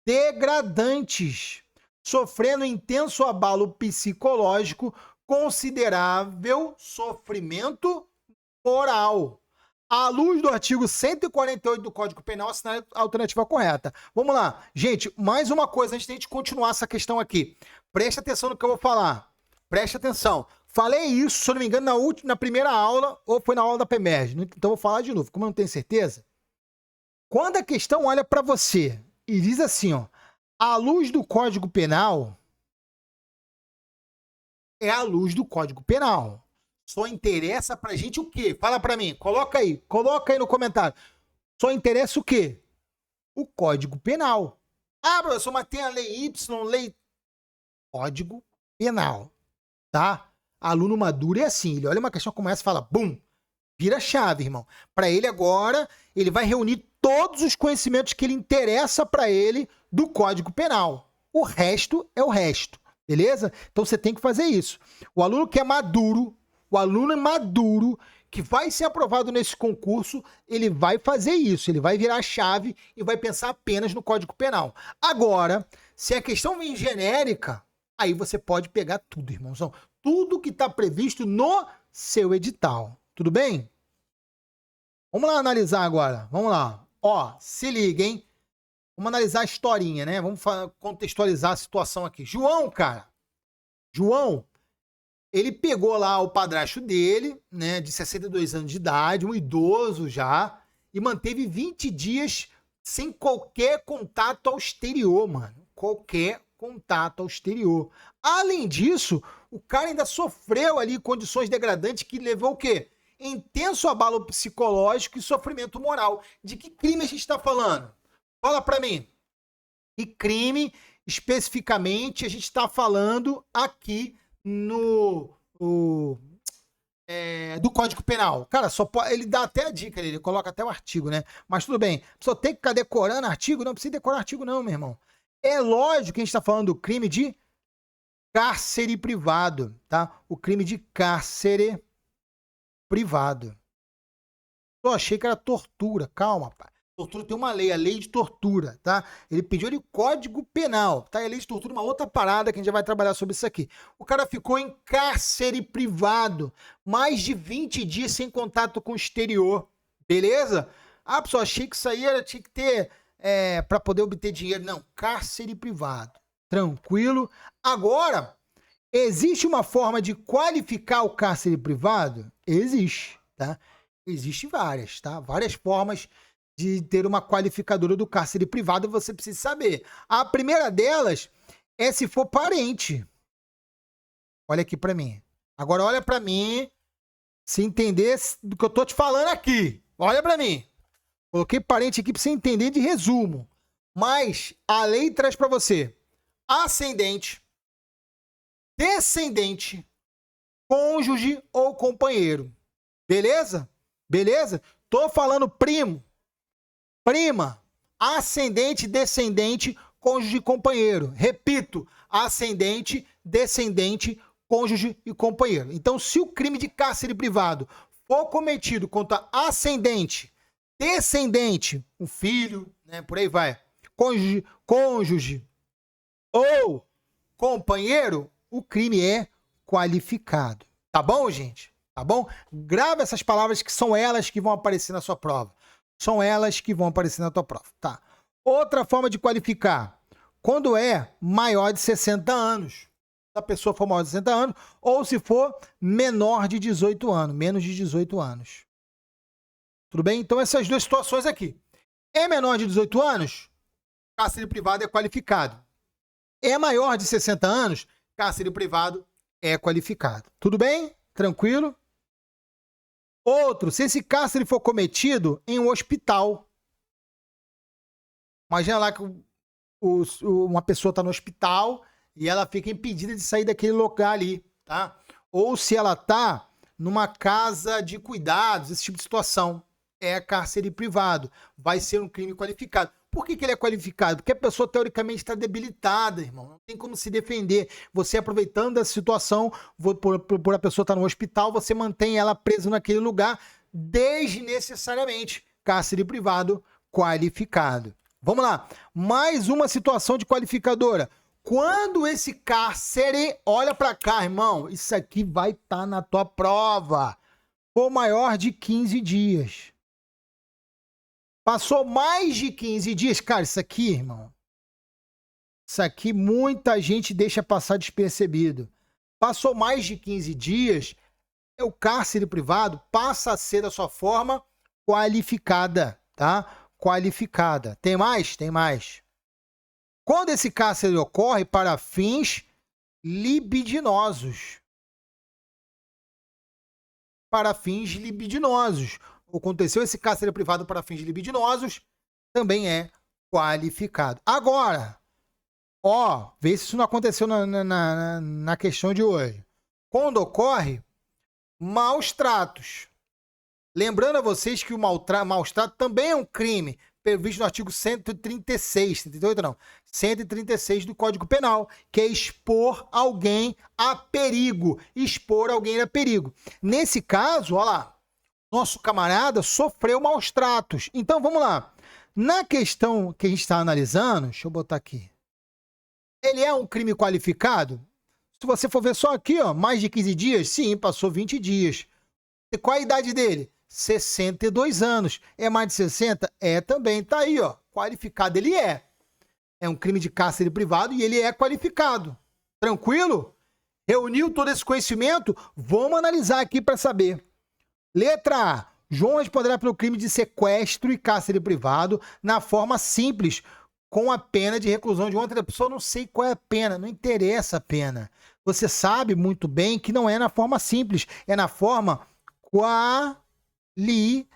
Speaker 1: degradantes, sofrendo intenso abalo psicológico, considerável sofrimento moral. À luz do artigo 148 do Código Penal, assinar a alternativa correta. Vamos lá. Gente, mais uma coisa antes de a gente continuar essa questão aqui. Preste atenção no que eu vou falar. Preste atenção. Falei isso, se eu não me engano, na primeira aula, ou foi na aula da PEMERG. Então eu vou falar de novo, como eu não tenho certeza. Quando a questão olha para você e diz assim, à luz do Código Penal, é a luz do Código Penal. Só interessa pra gente o quê? Fala pra mim, coloca aí no comentário. Só interessa o quê? O Código Penal. Ah, professor, mas tem a lei Y, lei... Código Penal, tá? Aluno maduro é assim, ele olha uma questão, começa e fala, bum, vira chave, irmão. Pra ele agora, ele vai reunir todos os conhecimentos que ele interessa pra ele do Código Penal. O resto é o resto, beleza? Então você tem que fazer isso. O aluno que é maduro, que vai ser aprovado nesse concurso, ele vai fazer isso, ele vai virar a chave e vai pensar apenas no Código Penal. Agora, se a questão vem genérica, aí você pode pegar tudo, irmãozão. Tudo que está previsto no seu edital. Tudo bem? Vamos lá analisar agora. Vamos lá. Se liga, hein? Vamos analisar a historinha, né? Vamos contextualizar a situação aqui. João, ele pegou lá o padrasto dele, né, de 62 anos de idade, um idoso já, e manteve 20 dias sem qualquer contato ao exterior, mano. Qualquer contato ao exterior. Além disso, o cara ainda sofreu ali condições degradantes que levou o quê? Intenso abalo psicológico e sofrimento moral. De que crime a gente está falando? Fala pra mim. Que crime, especificamente, a gente está falando aqui do Código Penal. Cara, ele dá até a dica, ele coloca até o artigo, né? Mas tudo bem. Só tem que ficar decorando artigo? Não precisa decorar artigo não, meu irmão. É lógico que a gente está falando do crime de cárcere privado, tá? O crime de cárcere privado. Eu achei que era tortura. Calma, pai. Tortura tem uma lei, a lei de tortura, tá? Ele pediu ali Código Penal, tá? E a lei de tortura é uma outra parada que a gente já vai trabalhar sobre isso aqui. O cara ficou em cárcere privado, mais de 20 dias sem contato com o exterior, beleza? Ah, pessoal, achei que isso aí tinha que ter para poder obter dinheiro. Não, cárcere privado, tranquilo. Agora, existe uma forma de qualificar o cárcere privado? Existe, tá? Existem várias, tá? Várias formas de ter uma qualificadora do cárcere privado, você precisa saber. A primeira delas é se for parente. Olha aqui pra mim. Agora olha pra mim, se entender do que eu tô te falando aqui. Olha pra mim. Coloquei parente aqui pra você entender de resumo. Mas a lei traz pra você ascendente, descendente, cônjuge ou companheiro. Beleza? Beleza? Tô falando primo, prima, ascendente, descendente, cônjuge e companheiro. Repito, ascendente, descendente, cônjuge e companheiro. Então, se o crime de cárcere privado for cometido contra ascendente, descendente, um filho, né, por aí vai, cônjuge ou companheiro, o crime é qualificado. Tá bom, gente? Tá bom? Grava essas palavras que são elas que vão aparecer na sua prova. São elas que vão aparecer na tua prova. Tá. Outra forma de qualificar, quando é maior de 60 anos. Se a pessoa for maior de 60 anos, ou se for menor de 18 anos, menos de 18 anos. Tudo bem? Então, essas duas situações aqui. É menor de 18 anos, cárcere privado é qualificado. É maior de 60 anos, cárcere privado é qualificado. Tudo bem? Tranquilo? Outro, se esse cárcere for cometido em um hospital. Imagina lá que uma pessoa está no hospital e ela fica impedida de sair daquele lugar ali, tá? Ou se ela está numa casa de cuidados, esse tipo de situação. É cárcere privado. Vai ser um crime qualificado. Por que ele é qualificado? Porque a pessoa, teoricamente, está debilitada, irmão. Não tem como se defender. Você, aproveitando essa situação, por a pessoa estar no hospital, você mantém ela presa naquele lugar desnecessariamente. Cárcere privado qualificado. Vamos lá. Mais uma situação de qualificadora. Quando esse cárcere, olha para cá, irmão, isso aqui vai estar na tua prova, for maior de 15 dias. Passou mais de 15 dias, cara, isso aqui, irmão, isso aqui muita gente deixa passar despercebido. Passou mais de 15 dias, o cárcere privado passa a ser da sua forma qualificada, tá? Qualificada. Tem mais? Tem mais. Quando esse cárcere ocorre para fins libidinosos. Para fins libidinosos. Aconteceu esse cárcere privado para fins libidinosos, também é qualificado. Agora, vê se isso não aconteceu na questão de hoje. Quando ocorre maus tratos. Lembrando a vocês que o maus trato também é um crime, previsto no artigo 136, 138 não, 136 do Código Penal, que é expor alguém a perigo. Expor alguém a perigo. Nesse caso, olha lá, nosso camarada sofreu maus tratos. Então, vamos lá. Na questão que a gente está analisando, deixa eu botar aqui. Ele é um crime qualificado? Se você for ver só aqui, mais de 15 dias, sim, passou 20 dias. E qual a idade dele? 62 anos. É mais de 60? É também. Tá aí, qualificado ele é. É um crime de cárcere privado e ele é qualificado. Tranquilo? Reuniu todo esse conhecimento? Vamos analisar aqui para saber. Letra A. João responderá pelo crime de sequestro e cárcere privado na forma simples, com a pena de reclusão de outra pessoa. Não sei qual é a pena, não interessa a pena. Você sabe muito bem que não é na forma simples, é na forma qualificada.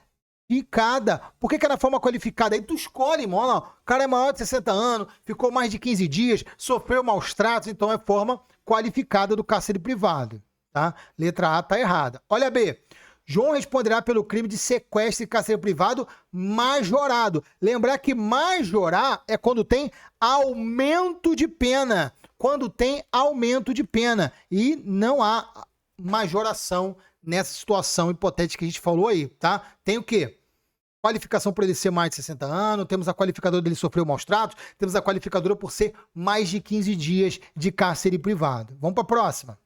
Speaker 1: Por que é na forma qualificada? Aí tu escolhe, irmão. Olha lá, o cara é maior de 60 anos, ficou mais de 15 dias, sofreu maus tratos, então é forma qualificada do cárcere privado. Tá? Letra A tá errada. Olha B. João responderá pelo crime de sequestro e cárcere privado majorado. Lembrar que majorar é quando tem aumento de pena. Quando tem aumento de pena. E não há majoração nessa situação hipotética que a gente falou aí, tá? Tem o quê? Qualificação por ele ser mais de 60 anos, temos a qualificadora dele sofrer maus tratos, temos a qualificadora por ser mais de 15 dias de cárcere privado. Vamos para a próxima.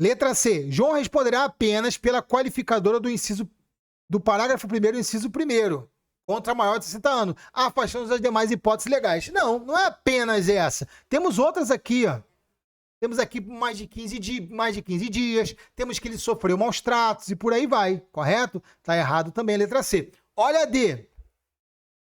Speaker 1: Letra C. João responderá apenas pela qualificadora do parágrafo 1º, inciso 1º, contra maior de 60 anos, afastando as demais hipóteses legais. Não é apenas essa. Temos outras aqui, Temos aqui mais de 15 dias, temos que ele sofreu maus tratos e por aí vai, correto? Tá errado também a letra C. Olha a D.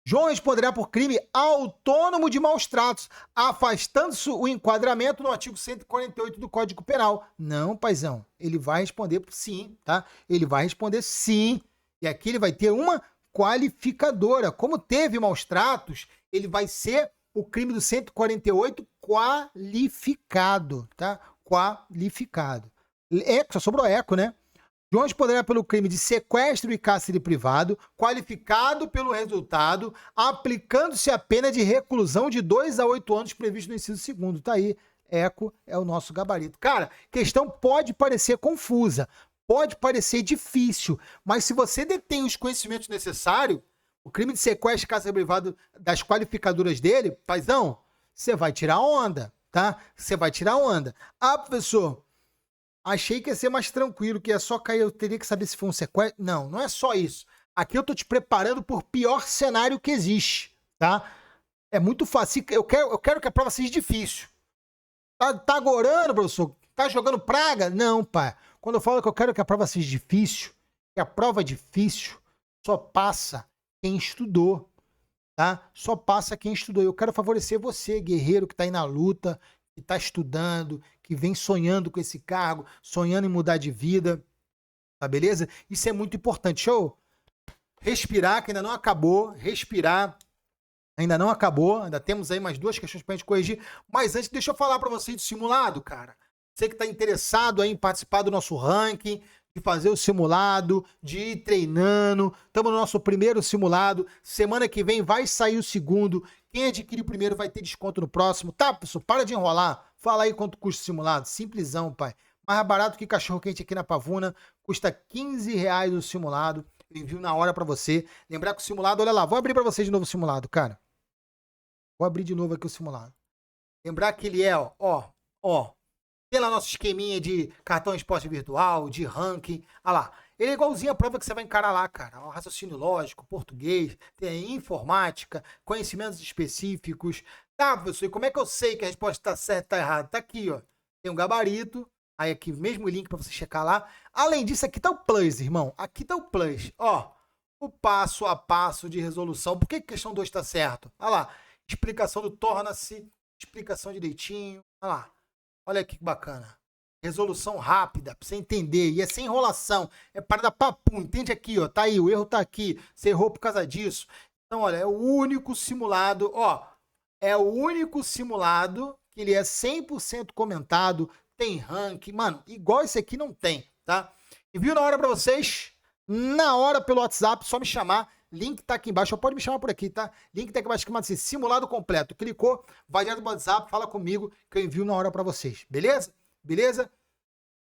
Speaker 1: João responderá por crime autônomo de maus tratos, afastando-se o enquadramento no artigo 148 do Código Penal. Não, paizão, ele vai responder por sim, tá? Ele vai responder sim. E aqui ele vai ter uma qualificadora. Como teve maus tratos, ele vai ser o crime do 148 qualificado, tá? Qualificado. Só sobrou eco, né? João responderá pelo crime de sequestro e cárcere privado, qualificado pelo resultado, aplicando-se a pena de reclusão de 2 a 8 anos previsto no inciso 2º. Tá aí, eco é o nosso gabarito. Cara, questão pode parecer confusa, pode parecer difícil, mas se você detém os conhecimentos necessários, o crime de sequestro e cárcere privado das qualificadoras dele, paizão, você vai tirar onda, tá? Você vai tirar onda. Ah, professor, achei que ia ser mais tranquilo, que é só cair, eu teria que saber se foi um sequestro. Não é só isso. Aqui eu tô te preparando por pior cenário que existe, tá? É muito fácil. Eu quero que a prova seja difícil. Tá agorando, professor? Tá jogando praga? Não, pai. Quando eu falo que eu quero que a prova seja difícil, que a prova é difícil, só passa quem estudou, tá? Só passa quem estudou. Eu quero favorecer você, guerreiro que tá aí na luta, que está estudando, que vem sonhando com esse cargo, sonhando em mudar de vida, tá beleza? Isso é muito importante. Show? Respirar, que ainda não acabou, respirar, ainda não acabou, ainda temos aí mais 2 questões pra gente corrigir, mas antes deixa eu falar para vocês do simulado, cara. Você que está interessado aí em participar do nosso ranking, de fazer o simulado, de ir treinando. Estamos no nosso primeiro simulado. Semana que vem vai sair o segundo. Quem adquirir o primeiro vai ter desconto no próximo. Tá, pessoal? Para de enrolar. Fala aí quanto custa o simulado. Simplesão, pai. Mais barato que cachorro-quente aqui na Pavuna. Custa R$15 o simulado. Eu envio na hora para você. Lembrar que o simulado, olha lá. Vou abrir para vocês de novo o simulado, cara. Vou abrir de novo aqui o simulado. Lembrar que ele é, ó. Tem lá nosso esqueminha de cartão esporte virtual, de ranking. Olha lá. Ele é igualzinho a prova que você vai encarar lá, cara. O raciocínio lógico, português, tem informática, conhecimentos específicos. Tá, professor, e como é que eu sei que a resposta tá certa ou tá errada? Tá aqui, ó. Tem um gabarito. Aí aqui, mesmo link para você checar lá. Além disso, aqui tá o plus, irmão. Aqui tá o plus. Ó, o passo a passo de resolução. Por que a questão 2 tá certo? Olha lá. Explicação do torna-se. Explicação direitinho. Olha lá. Olha que bacana. Resolução rápida, pra você entender. E é sem enrolação. É para dar papo. Entende aqui, ó. Tá aí, o erro tá aqui. Você errou por causa disso. Então, olha, é o único simulado, ó. É o único simulado que ele é 100% comentado. Tem ranking. Mano, igual esse aqui não tem, tá? Envio na hora pra vocês. Na hora pelo WhatsApp, só me chamar. Link tá aqui embaixo, ou pode me chamar por aqui, tá? Link tá aqui embaixo, que assim, simulado completo. Clicou, vai direto no WhatsApp, fala comigo, que eu envio na hora pra vocês, beleza? Beleza?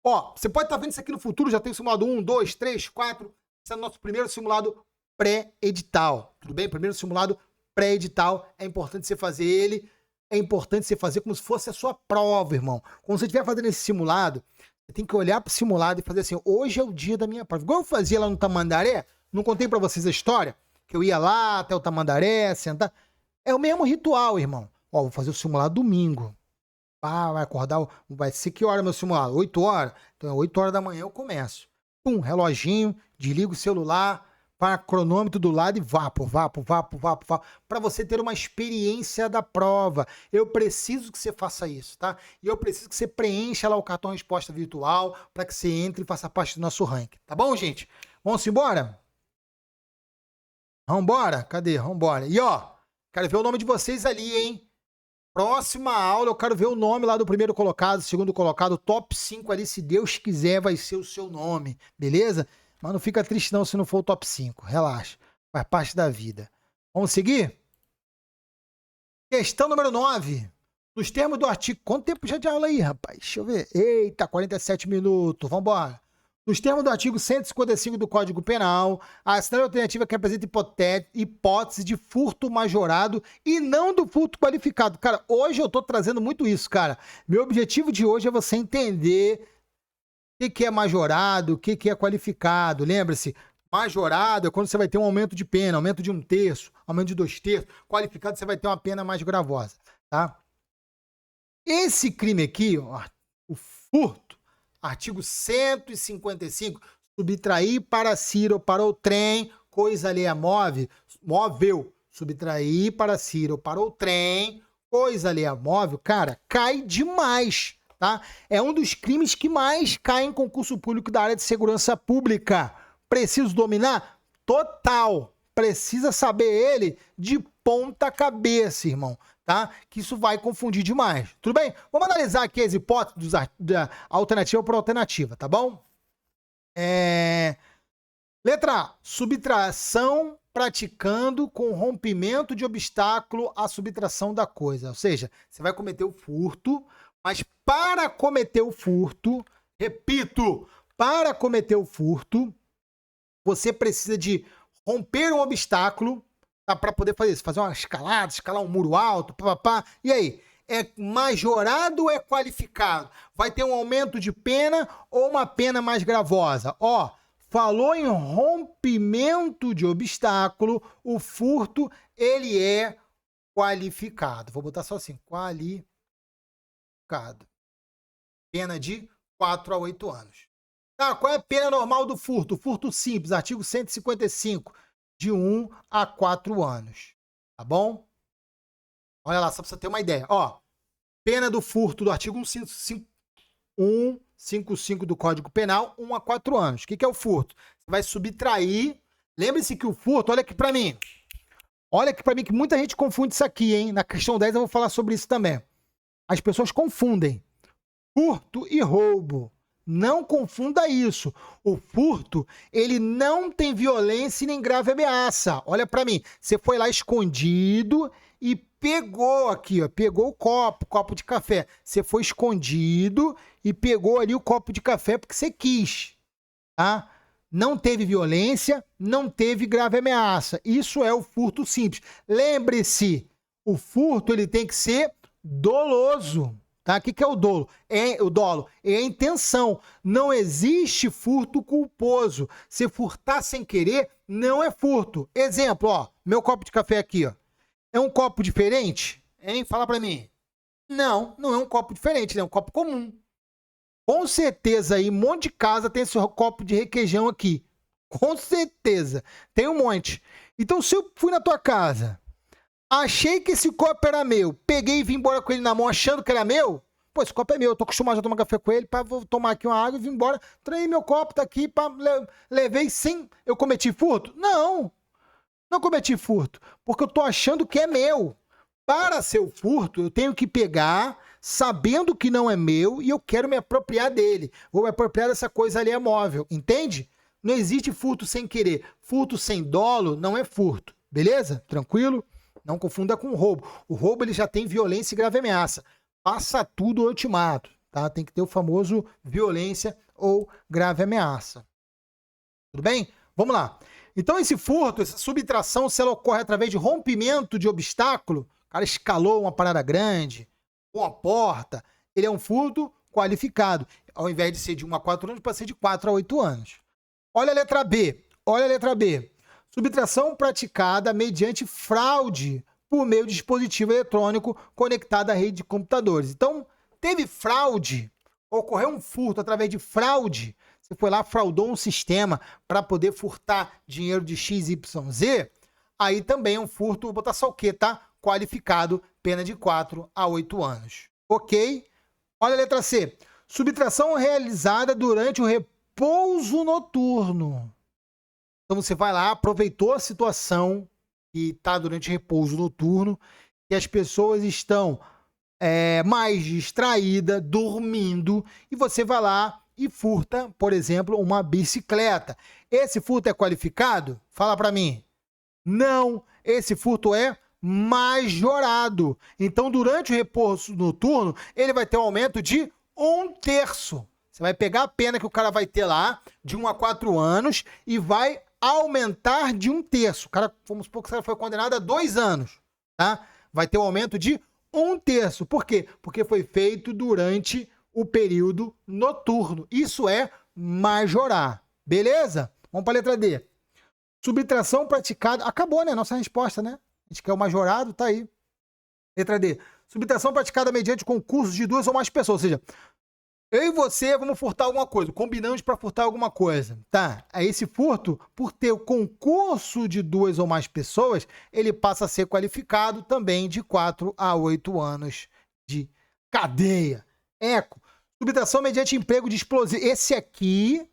Speaker 1: Ó, você pode estar vendo isso aqui no futuro, já tem o simulado 1, 2, 3, 4. Esse é o nosso primeiro simulado pré-edital, tudo bem? Primeiro simulado pré-edital, é importante você fazer ele, é importante você fazer como se fosse a sua prova, irmão. Quando você estiver fazendo esse simulado, você tem que olhar pro simulado e fazer assim, hoje é o dia da minha prova. Igual eu fazia lá no Tamandaré, não contei pra vocês a história? Que eu ia lá até o Tamandaré, sentar. É o mesmo ritual, irmão. Ó, vou fazer o simulado domingo. Ah, vai acordar, vai ser que hora meu simulado? 8 horas? Então é 8 horas da manhã eu começo. Pum, reloginho, desligo o celular, para cronômetro do lado e vapo. Para você ter uma experiência da prova. Eu preciso que você faça isso, tá? E eu preciso que você preencha lá o cartão resposta virtual para que você entre e faça parte do nosso ranking. Tá bom, gente? Vamos embora? Vambora? Cadê? Vambora. E ó, quero ver o nome de vocês ali, hein? Próxima aula, eu quero ver o nome lá do primeiro colocado, segundo colocado, top 5 ali, se Deus quiser, vai ser o seu nome, beleza? Mas não fica triste não se não for o top 5, relaxa, faz parte da vida. Vamos seguir? Questão número 9. Nos termos do artigo... Quanto tempo já de aula aí, rapaz? Deixa eu ver. Eita, 47 minutos, vambora. Nos termos do artigo 155 do Código Penal, a cenário alternativa que apresenta hipótese de furto majorado e não do furto qualificado. Cara, hoje eu tô trazendo muito isso, cara. Meu objetivo de hoje é você entender o que é majorado, o que é qualificado. Lembre-se, majorado é quando você vai ter um aumento de pena, aumento de 1/3, aumento de 2/3. Qualificado você vai ter uma pena mais gravosa, tá? Esse crime aqui, ó, o furto, artigo 155, subtrair para si ou para o trem, coisa alheia móvel. Subtrair para si ou para o trem, coisa alheia móvel, cara, cai demais, tá? É um dos crimes que mais cai em concurso público da área de segurança pública. Preciso dominar? Total. Precisa saber ele de ponta cabeça, irmão. Tá? Que isso vai confundir demais. Tudo bem? Vamos analisar aqui as hipóteses da alternativa por alternativa, tá bom? Letra A. Subtração praticando com rompimento de obstáculo à subtração da coisa. Ou seja, você vai cometer o furto, mas para cometer o furto, repito, para cometer o furto, você precisa de romper um obstáculo, tá, para poder fazer isso, fazer uma escalada, escalar um muro alto, papapá. E aí, é majorado ou é qualificado? Vai ter um aumento de pena ou uma pena mais gravosa? Ó, falou em rompimento de obstáculo, o furto, ele é qualificado. Vou botar só assim, qualificado. Pena de 4 a 8 anos. Tá, qual é a pena normal do furto? Furto simples, artigo 155. De 1 a 4 anos, tá bom? Olha lá, só pra você ter uma ideia. Ó, pena do furto do artigo 155 do Código Penal, 1 a 4 anos. O que é o furto? Você vai subtrair. Lembre-se que o furto, olha aqui pra mim. Olha aqui pra mim que muita gente confunde isso aqui, hein? Na questão 10 eu vou falar sobre isso também. As pessoas confundem. Furto e roubo. Não confunda isso. O furto, ele não tem violência e nem grave ameaça. Olha pra mim, você foi lá escondido e pegou aqui, ó, pegou o copo de café. Você foi escondido e pegou ali o copo de café porque você quis, tá? Não teve violência, não teve grave ameaça. Isso é o furto simples. Lembre-se, o furto ele tem que ser doloso. Tá? O que é o dolo? O dolo é a intenção. Não existe furto culposo. Se furtar sem querer, não é furto. Exemplo, ó, meu copo de café aqui, ó. É um copo diferente? Hein? Fala pra mim. Não, não é um copo diferente, é um copo comum. Com certeza aí, um monte de casa tem esse copo de requeijão aqui. Com certeza. Tem um monte. Então, se eu fui na tua casa, achei que esse copo era meu, peguei e vim embora com ele na mão achando que era meu, pô, esse copo é meu, eu tô acostumado a tomar café com ele, vou tomar aqui uma água e vim embora, traí meu copo, tá aqui, levei sem... Eu cometi furto? Não, não cometi furto, porque eu tô achando que é meu. Para ser o furto, eu tenho que pegar, sabendo que não é meu, e eu quero me apropriar dele. Vou me apropriar dessa coisa ali, é móvel, entende? Não existe furto sem querer. Furto sem dolo não é furto, beleza? Tranquilo? Não confunda com roubo. O roubo ele já tem violência e grave ameaça. Passa tudo ou eu te mato, tá? Tem que ter o famoso violência ou grave ameaça. Tudo bem? Vamos lá. Então esse furto, essa subtração, se ela ocorre através de rompimento de obstáculo, o cara escalou uma parada grande, uma porta, ele é um furto qualificado. Ao invés de ser de 1 a 4 anos, pode ser de 4 a 8 anos. Olha a letra B. Olha a letra B. Subtração praticada mediante fraude por meio de dispositivo eletrônico conectado à rede de computadores. Então, teve fraude, ocorreu um furto através de fraude, você foi lá, fraudou um sistema para poder furtar dinheiro de XYZ, aí também é um furto, vou botar só o quê, tá? Qualificado, pena de 4 a 8 anos. Ok? Olha a letra C. Subtração realizada durante o repouso noturno. Então você vai lá, aproveitou a situação que está durante o repouso noturno, que as pessoas estão mais distraídas, dormindo, e você vai lá e furta, por exemplo, uma bicicleta. Esse furto é qualificado? Fala para mim. Não, esse furto é majorado. Então, durante o repouso noturno, ele vai ter um aumento de 1/3. Você vai pegar a pena que o cara vai ter lá, de 1 a 4 anos, e vai aumentar de 1/3. O cara, vamos supor que o cara foi condenado a 2 anos, tá? Vai ter um aumento de 1/3. Por quê? Porque foi feito durante o período noturno. Isso é majorar. Beleza? Vamos para a letra D. Subtração praticada... Acabou, né? Nossa resposta, né? A gente quer o majorado, tá aí. Letra D. Subtração praticada mediante concurso de 2 ou mais pessoas. Ou seja, eu e você vamos furtar alguma coisa. Combinamos para furtar alguma coisa. Tá? Aí esse furto, por ter o concurso de 2 ou mais pessoas, ele passa a ser qualificado também de 4 a 8 anos de cadeia. Eco. Subtração mediante emprego de explosivo. Esse aqui,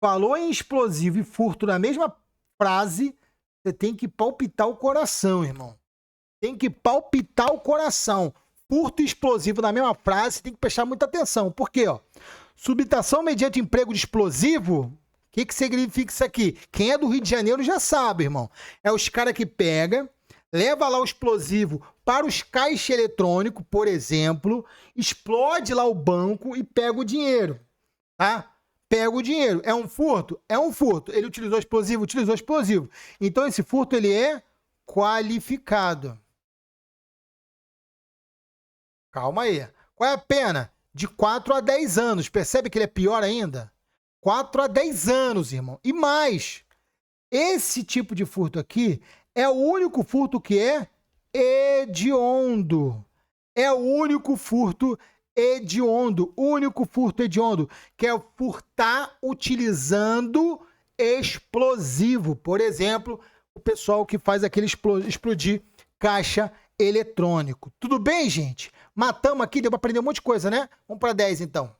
Speaker 1: falou em explosivo e furto na mesma frase, você tem que palpitar o coração, irmão. Tem que palpitar o coração. Furto e explosivo na mesma frase, você tem que prestar muita atenção. Por quê? Ó? Subtração mediante emprego de explosivo, o que significa isso aqui? Quem é do Rio de Janeiro já sabe, irmão. É os caras que pega, leva lá o explosivo para os caixas eletrônicos, por exemplo, explode lá o banco e pega o dinheiro, tá? Pega o dinheiro. É um furto? É um furto. Ele utilizou explosivo? Utilizou explosivo. Então esse furto ele é qualificado. Calma aí. Qual é a pena? De 4 a 10 anos. Percebe que ele é pior ainda? 4 a 10 anos, irmão. E mais, esse tipo de furto aqui é o único furto que é hediondo. É o único furto hediondo. Único furto hediondo, que é furtar utilizando explosivo. Por exemplo, o pessoal que faz aquele explodir caixa eletrônico. Tudo bem, gente? Matamos aqui, deu para aprender um monte de coisa, né? Vamos para 10, então.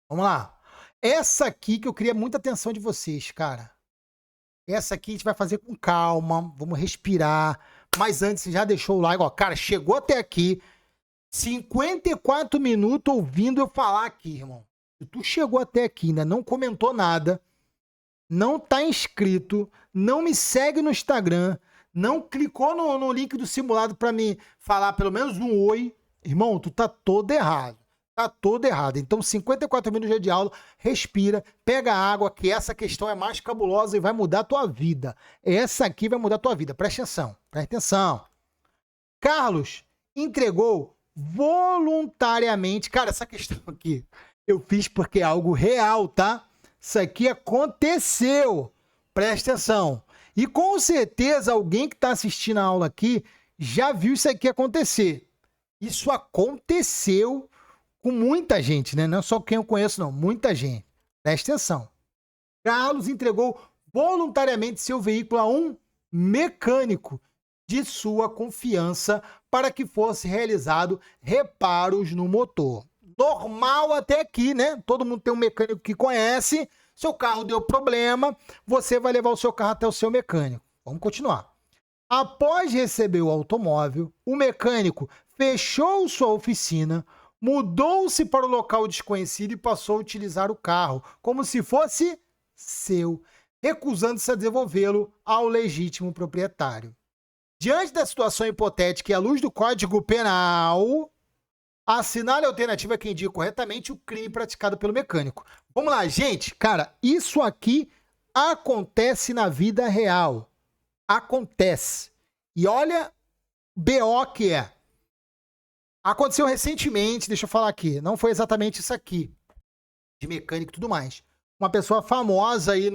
Speaker 1: Vamos lá. Essa aqui que eu queria muita atenção de vocês, cara. Essa aqui a gente vai fazer com calma, vamos respirar. Mas antes, você já deixou o like, ó. Cara, chegou até aqui. 54 minutos ouvindo eu falar aqui, irmão. Se tu chegou até aqui, ainda não comentou nada, não tá inscrito, não me segue no Instagram, não clicou no link do simulado pra me falar pelo menos um oi, irmão, tu tá todo errado. Tá todo errado. Então, 54 minutos de aula, respira, pega água, que essa questão é mais cabulosa e vai mudar a tua vida. Essa aqui vai mudar a tua vida. Presta atenção, presta atenção. Carlos entregou voluntariamente. Cara, essa questão aqui eu fiz porque é algo real, tá? Isso aqui aconteceu. Presta atenção. E com certeza alguém que está assistindo a aula aqui já viu isso aqui acontecer. Isso aconteceu com muita gente, né? Não é só quem eu conheço, não. Muita gente. Presta atenção. Carlos entregou voluntariamente seu veículo a um mecânico de sua confiança para que fosse realizado reparos no motor. Normal até aqui, né? Todo mundo tem um mecânico que conhece. Seu carro deu problema, você vai levar o seu carro até o seu mecânico. Vamos continuar. Após receber o automóvel, o mecânico fechou sua oficina, mudou-se para o local desconhecido e passou a utilizar o carro como se fosse seu, recusando-se a devolvê-lo ao legítimo proprietário. Diante da situação hipotética e à luz do Código Penal, assinale a alternativa que indica corretamente o crime praticado pelo mecânico. Vamos lá, gente. Cara, isso aqui acontece na vida real. Acontece. E olha BO que é. Aconteceu recentemente, deixa eu falar aqui. Não foi exatamente isso aqui. De mecânico e tudo mais. Uma pessoa famosa aí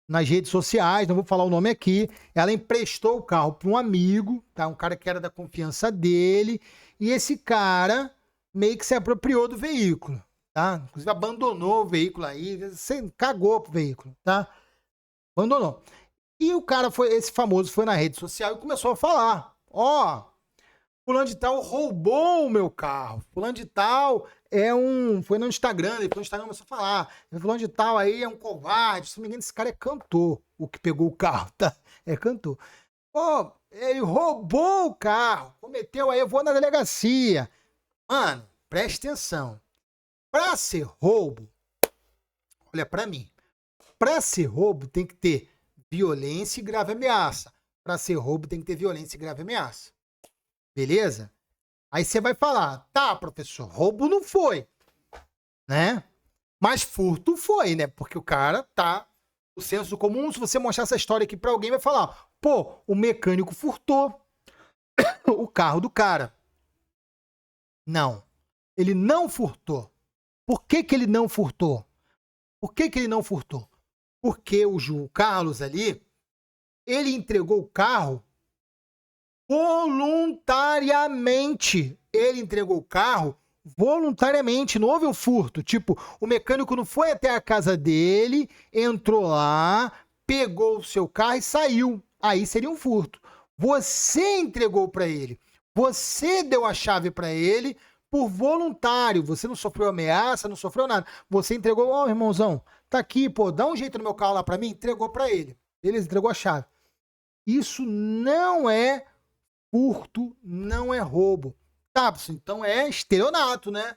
Speaker 1: nas redes sociais, não vou falar o nome aqui, ela emprestou o carro para um amigo, tá? Um cara que era da confiança dele, e esse cara meio que se apropriou do veículo, tá? Inclusive abandonou o veículo aí, você cagou pro veículo, tá? Abandonou. E o cara esse famoso foi na rede social e começou a falar, ó, fulano de tal roubou o meu carro, fulano de tal foi no Instagram, ele foi no Instagram, começou a falar, fulano de tal aí é um covarde, se não me engano esse cara é cantor, o que pegou o carro, tá? É cantor. Pô, ele roubou o carro, cometeu aí, eu vou na delegacia. Mano, preste atenção. Pra ser roubo, olha pra mim, pra ser roubo tem que ter violência e grave ameaça. Pra ser roubo tem que ter violência e grave ameaça. Beleza? Aí você vai falar, tá, professor, roubo não foi, né? Mas furto foi, né? Porque o cara tá, o senso comum, se você mostrar essa história aqui pra alguém, vai falar, pô, o mecânico furtou o carro do cara. Não, ele não furtou. Por que que ele não furtou? Por que que ele não furtou? Porque o Carlos ali, ele entregou o carro voluntariamente. Ele entregou o carro voluntariamente, não houve um furto. Tipo, o mecânico não foi até a casa dele, entrou lá, pegou o seu carro e saiu. Aí seria um furto. Você entregou para ele. Você deu a chave para ele por voluntário. Você não sofreu ameaça, não sofreu nada. Você entregou, ó, irmãozão, tá aqui, pô, dá um jeito no meu carro lá para mim. Entregou para ele. Ele entregou a chave. Isso não é furto, não é roubo. Tá, então é estelionato, né?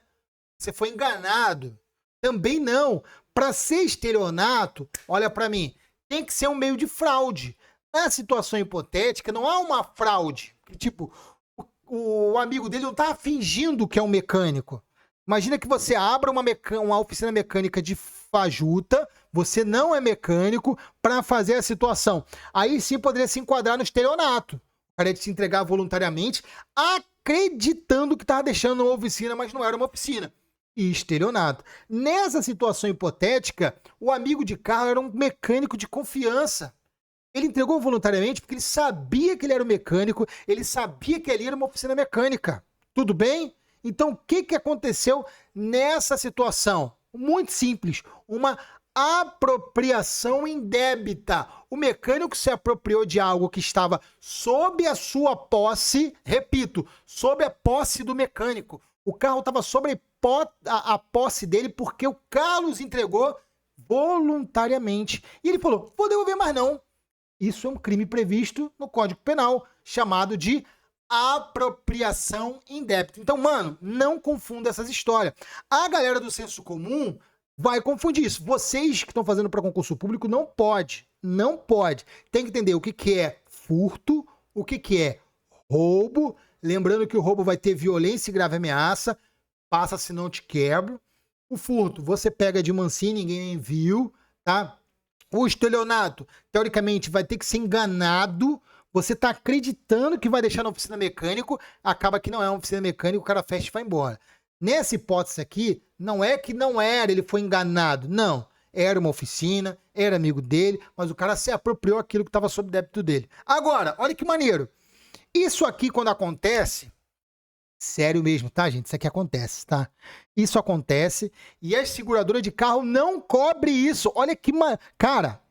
Speaker 1: Você foi enganado. Também não. Para ser estelionato, olha para mim, tem que ser um meio de fraude. Na situação hipotética, não há uma fraude. Tipo, o amigo dele não tá fingindo que é um mecânico. Imagina que você abra uma oficina mecânica de fajuta, você não é mecânico, para fazer a situação. Aí sim poderia se enquadrar no estelionato. O cara ia se entregar voluntariamente, acreditando que estava deixando uma oficina, mas não era uma oficina. E estelionato. Nessa situação hipotética, o amigo de carro era um mecânico de confiança. Ele entregou voluntariamente porque ele sabia que ele era um mecânico, ele sabia que ali era uma oficina mecânica. Tudo bem? Então, o que aconteceu nessa situação? Muito simples. Uma apropriação indébita. O mecânico se apropriou de algo que estava sob a sua posse, repito, sob a posse do mecânico. O carro estava sob a posse dele porque o Carlos entregou voluntariamente. E ele falou, vou devolver mais não. Isso é um crime previsto no Código Penal, chamado de apropriação indébita. Então, mano, não confunda essas histórias. A galera do senso comum vai confundir isso. Vocês que estão fazendo para concurso público não pode. Não pode. Tem que entender o que é furto, o que é roubo. Lembrando que o roubo vai ter violência e grave ameaça. Passa, senão te quebro. O furto, você pega de mansinho, ninguém viu, tá? O estelionato, teoricamente, vai ter que ser enganado. Você tá acreditando que vai deixar na oficina mecânico, acaba que não é uma oficina mecânica, o cara fecha e vai embora. Nessa hipótese aqui, não é que não era, ele foi enganado. Não, era uma oficina, era amigo dele, mas o cara se apropriou aquilo que estava sob débito dele. Agora, olha que maneiro. Isso aqui, quando acontece, sério mesmo, tá, gente? Isso aqui acontece, tá? Isso acontece e as seguradoras de carro não cobrem isso. Olha que... Cara,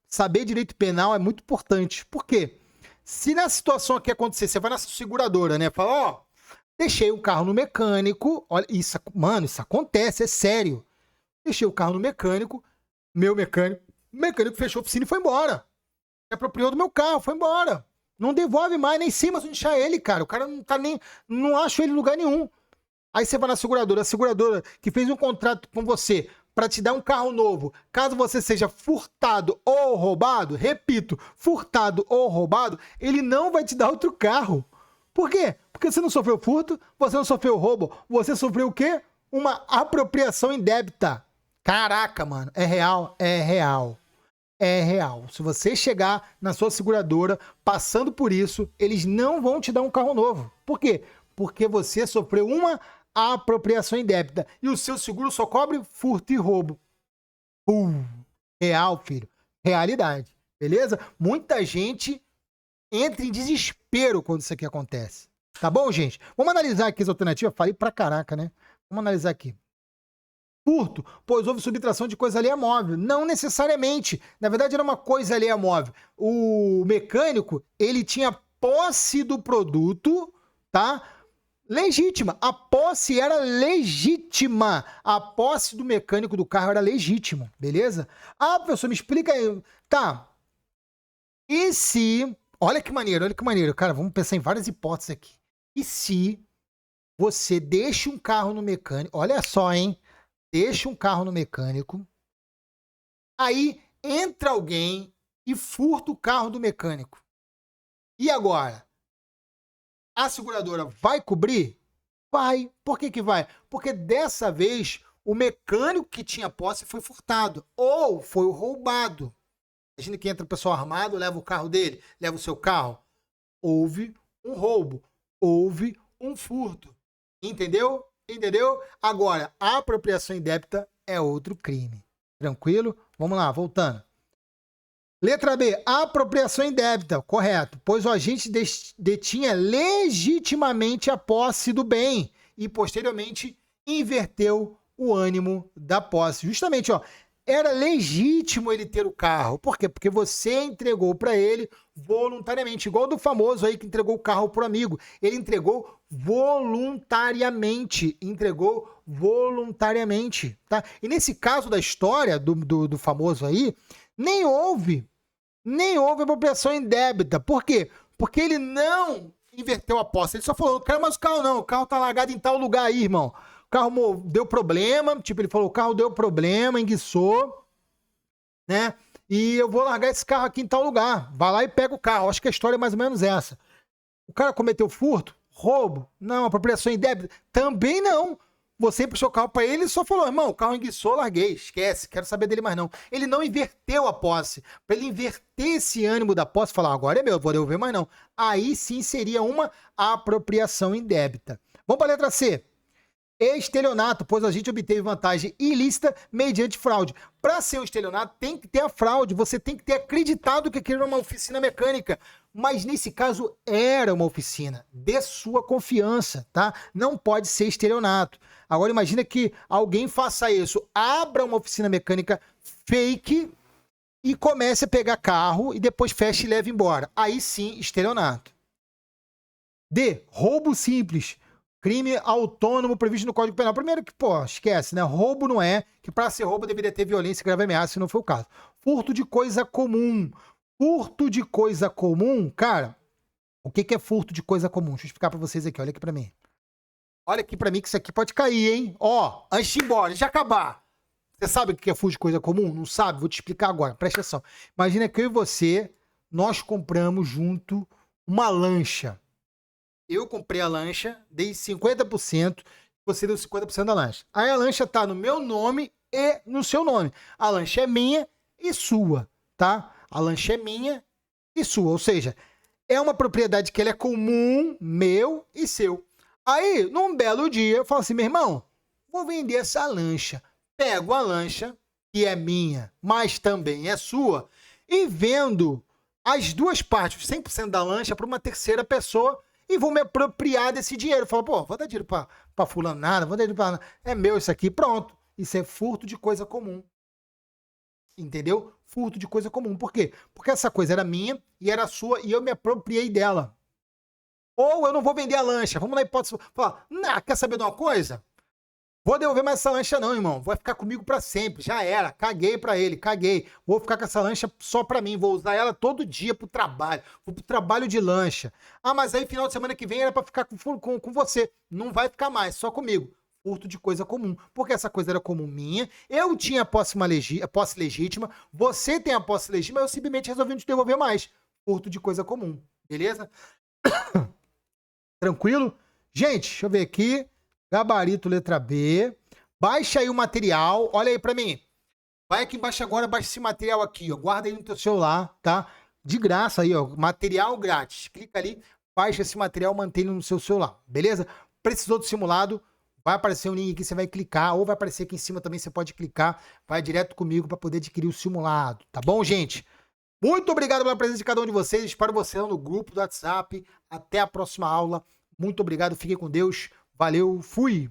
Speaker 1: saber direito penal é muito importante. Por quê? Se na situação aqui acontecer, você vai na seguradora, né? Fala, ó, deixei o carro no mecânico. Olha, isso, mano, isso acontece, é sério. Deixei o carro no mecânico, meu mecânico, o mecânico fechou a oficina e foi embora. Se apropriou do meu carro, foi embora. Não devolve mais, nem sei mais onde deixar ele, cara. O cara não tá nem. Não acho ele em lugar nenhum. Aí você vai na seguradora, a seguradora que fez um contrato com você para te dar um carro novo, caso você seja furtado ou roubado, repito, furtado ou roubado, ele não vai te dar outro carro. Por quê? Porque você não sofreu furto, você não sofreu roubo, você sofreu o quê? Uma apropriação indébita. Caraca, mano, é real, é real. É real. Se você chegar na sua seguradora passando por isso, eles não vão te dar um carro novo. Por quê? Porque você sofreu uma apropriação indébita. E o seu seguro só cobre furto e roubo. Real, filho. Realidade. Beleza? Muita gente entra em desespero quando isso aqui acontece. Tá bom, gente? Vamos analisar aqui as alternativas. Falei pra caraca, né? Vamos analisar aqui. Furto, pois houve subtração de coisa alheia móvel. Não necessariamente. Na verdade, era uma coisa alheia móvel. O mecânico, ele tinha posse do produto, tá? Legítima. A posse era legítima. A posse do mecânico do carro era legítima, beleza? Ah, professor, me explica aí. Tá. E se... olha que maneiro. Cara, vamos pensar em várias hipóteses aqui. E se você deixa um carro no mecânico... olha só, hein? Deixa um carro no mecânico, aí entra alguém e furta o carro do mecânico. E agora? A seguradora vai cobrir? Vai. Por que vai? Porque dessa vez o mecânico que tinha posse foi furtado ou foi roubado. Imagina que entra o pessoal armado, leva o carro dele, leva o seu carro. Houve um roubo, houve um furto. Entendeu? Entendeu? Agora, a apropriação indébita é outro crime. Tranquilo? Vamos lá, voltando. Letra B, apropriação indébita. Correto. Pois o agente detinha legitimamente a posse do bem e, posteriormente, inverteu o ânimo da posse. Justamente, ó, era legítimo ele ter o carro. Por quê? Porque você entregou para ele voluntariamente. Igual do famoso aí que entregou o carro pro amigo. Ele entregou voluntariamente. Tá? E nesse caso da história do famoso aí, nem houve apropriação indébita. Por quê? Porque ele não inverteu a posse. Ele só falou, não quero mais o carro não. O carro tá largado em tal lugar aí, irmão. O carro deu problema, tipo, ele falou, o carro deu problema, enguiçou, né? E eu vou largar esse carro aqui em tal lugar. Vai lá e pega o carro. Acho que a história é mais ou menos essa. O cara cometeu furto? Roubo? Não. Apropriação indébita? Também não. Você puxou o carro para ele e só falou, irmão, o carro enguiçou, larguei, esquece, quero saber dele mais não. Ele não inverteu a posse. Para ele inverter esse ânimo da posse, falar, agora é meu, vou devolver mais não. Aí sim seria uma apropriação indébita. Vamos para a letra C. Estelionato, pois a gente obteve vantagem ilícita mediante fraude. Para ser um estelionato, tem que ter a fraude, você tem que ter acreditado que aquilo era uma oficina mecânica. Mas nesse caso, era uma oficina de sua confiança, tá? Não pode ser estelionato. Agora imagina que alguém faça isso, abra uma oficina mecânica fake e comece a pegar carro e depois feche e leve embora. Aí sim, estelionato. D. Roubo simples. Crime autônomo previsto no Código Penal. Primeiro que, pô, esquece, né? Roubo não é, que para ser roubo deveria ter violência e grave ameaça, se não foi o caso. Furto de coisa comum. Furto de coisa comum, cara, O que que é furto de coisa comum? Deixa eu explicar pra vocês aqui, olha aqui pra mim. Olha aqui pra mim que isso aqui pode cair, hein? Ó, antes de ir embora, antes de acabar. Você sabe o que é furto de coisa comum? Não sabe? Vou te explicar agora, presta atenção. Imagina que eu e você, nós compramos junto uma lancha. Eu comprei a lancha, dei 50%, você deu 50% da lancha. Aí a lancha tá no meu nome e no seu nome. A lancha é minha e sua, tá? A lancha é minha e sua, ou seja, é uma propriedade que ela é comum, meu e seu. Aí, num belo dia, eu falo assim, meu irmão, vou vender essa lancha. Pego a lancha, que é minha, mas também é sua, e vendo as duas partes, 100% da lancha, para uma terceira pessoa e vou me apropriar desse dinheiro. Falo, pô, vou dar dinheiro pra fulano nada, vou dar dinheiro pra... É meu isso aqui, pronto. Isso é furto de coisa comum. Entendeu? Furto de coisa comum. Por quê? Porque essa coisa era minha e era sua e eu me apropriei dela. Ou eu não vou vender a lancha. Vamos na hipótese. Falar, quer saber de uma coisa? Vou devolver mais essa lancha não, irmão. Vai ficar comigo pra sempre. Já era. Caguei pra ele. Caguei. Vou ficar com essa lancha só pra mim. Vou usar ela todo dia pro trabalho. Vou pro trabalho de lancha. Ah, mas aí final de semana que vem era pra ficar com você. Não vai ficar mais. Só comigo. Furto de coisa comum. Porque essa coisa era comum minha. Eu tinha a posse legítima. Você tem a posse legítima. Eu simplesmente resolvi não te devolver mais. Furto de coisa comum. Beleza? Tranquilo? Gente, deixa eu ver aqui. Gabarito letra B. Baixa aí o material. Olha aí pra mim. Vai aqui embaixo agora, baixa esse material aqui, ó. Guarda aí no teu celular, tá? De graça aí, ó. Material grátis. Clica ali, baixa esse material, mantém ele no seu celular. Beleza? Precisou do simulado? Vai aparecer um link aqui, você vai clicar. Ou vai aparecer aqui em cima também, você pode clicar. Vai direto comigo pra poder adquirir o simulado. Tá bom, gente? Muito obrigado pela presença de cada um de vocês. Espero você lá no grupo do WhatsApp. Até a próxima aula. Muito obrigado. Fiquem com Deus. Valeu. Fui.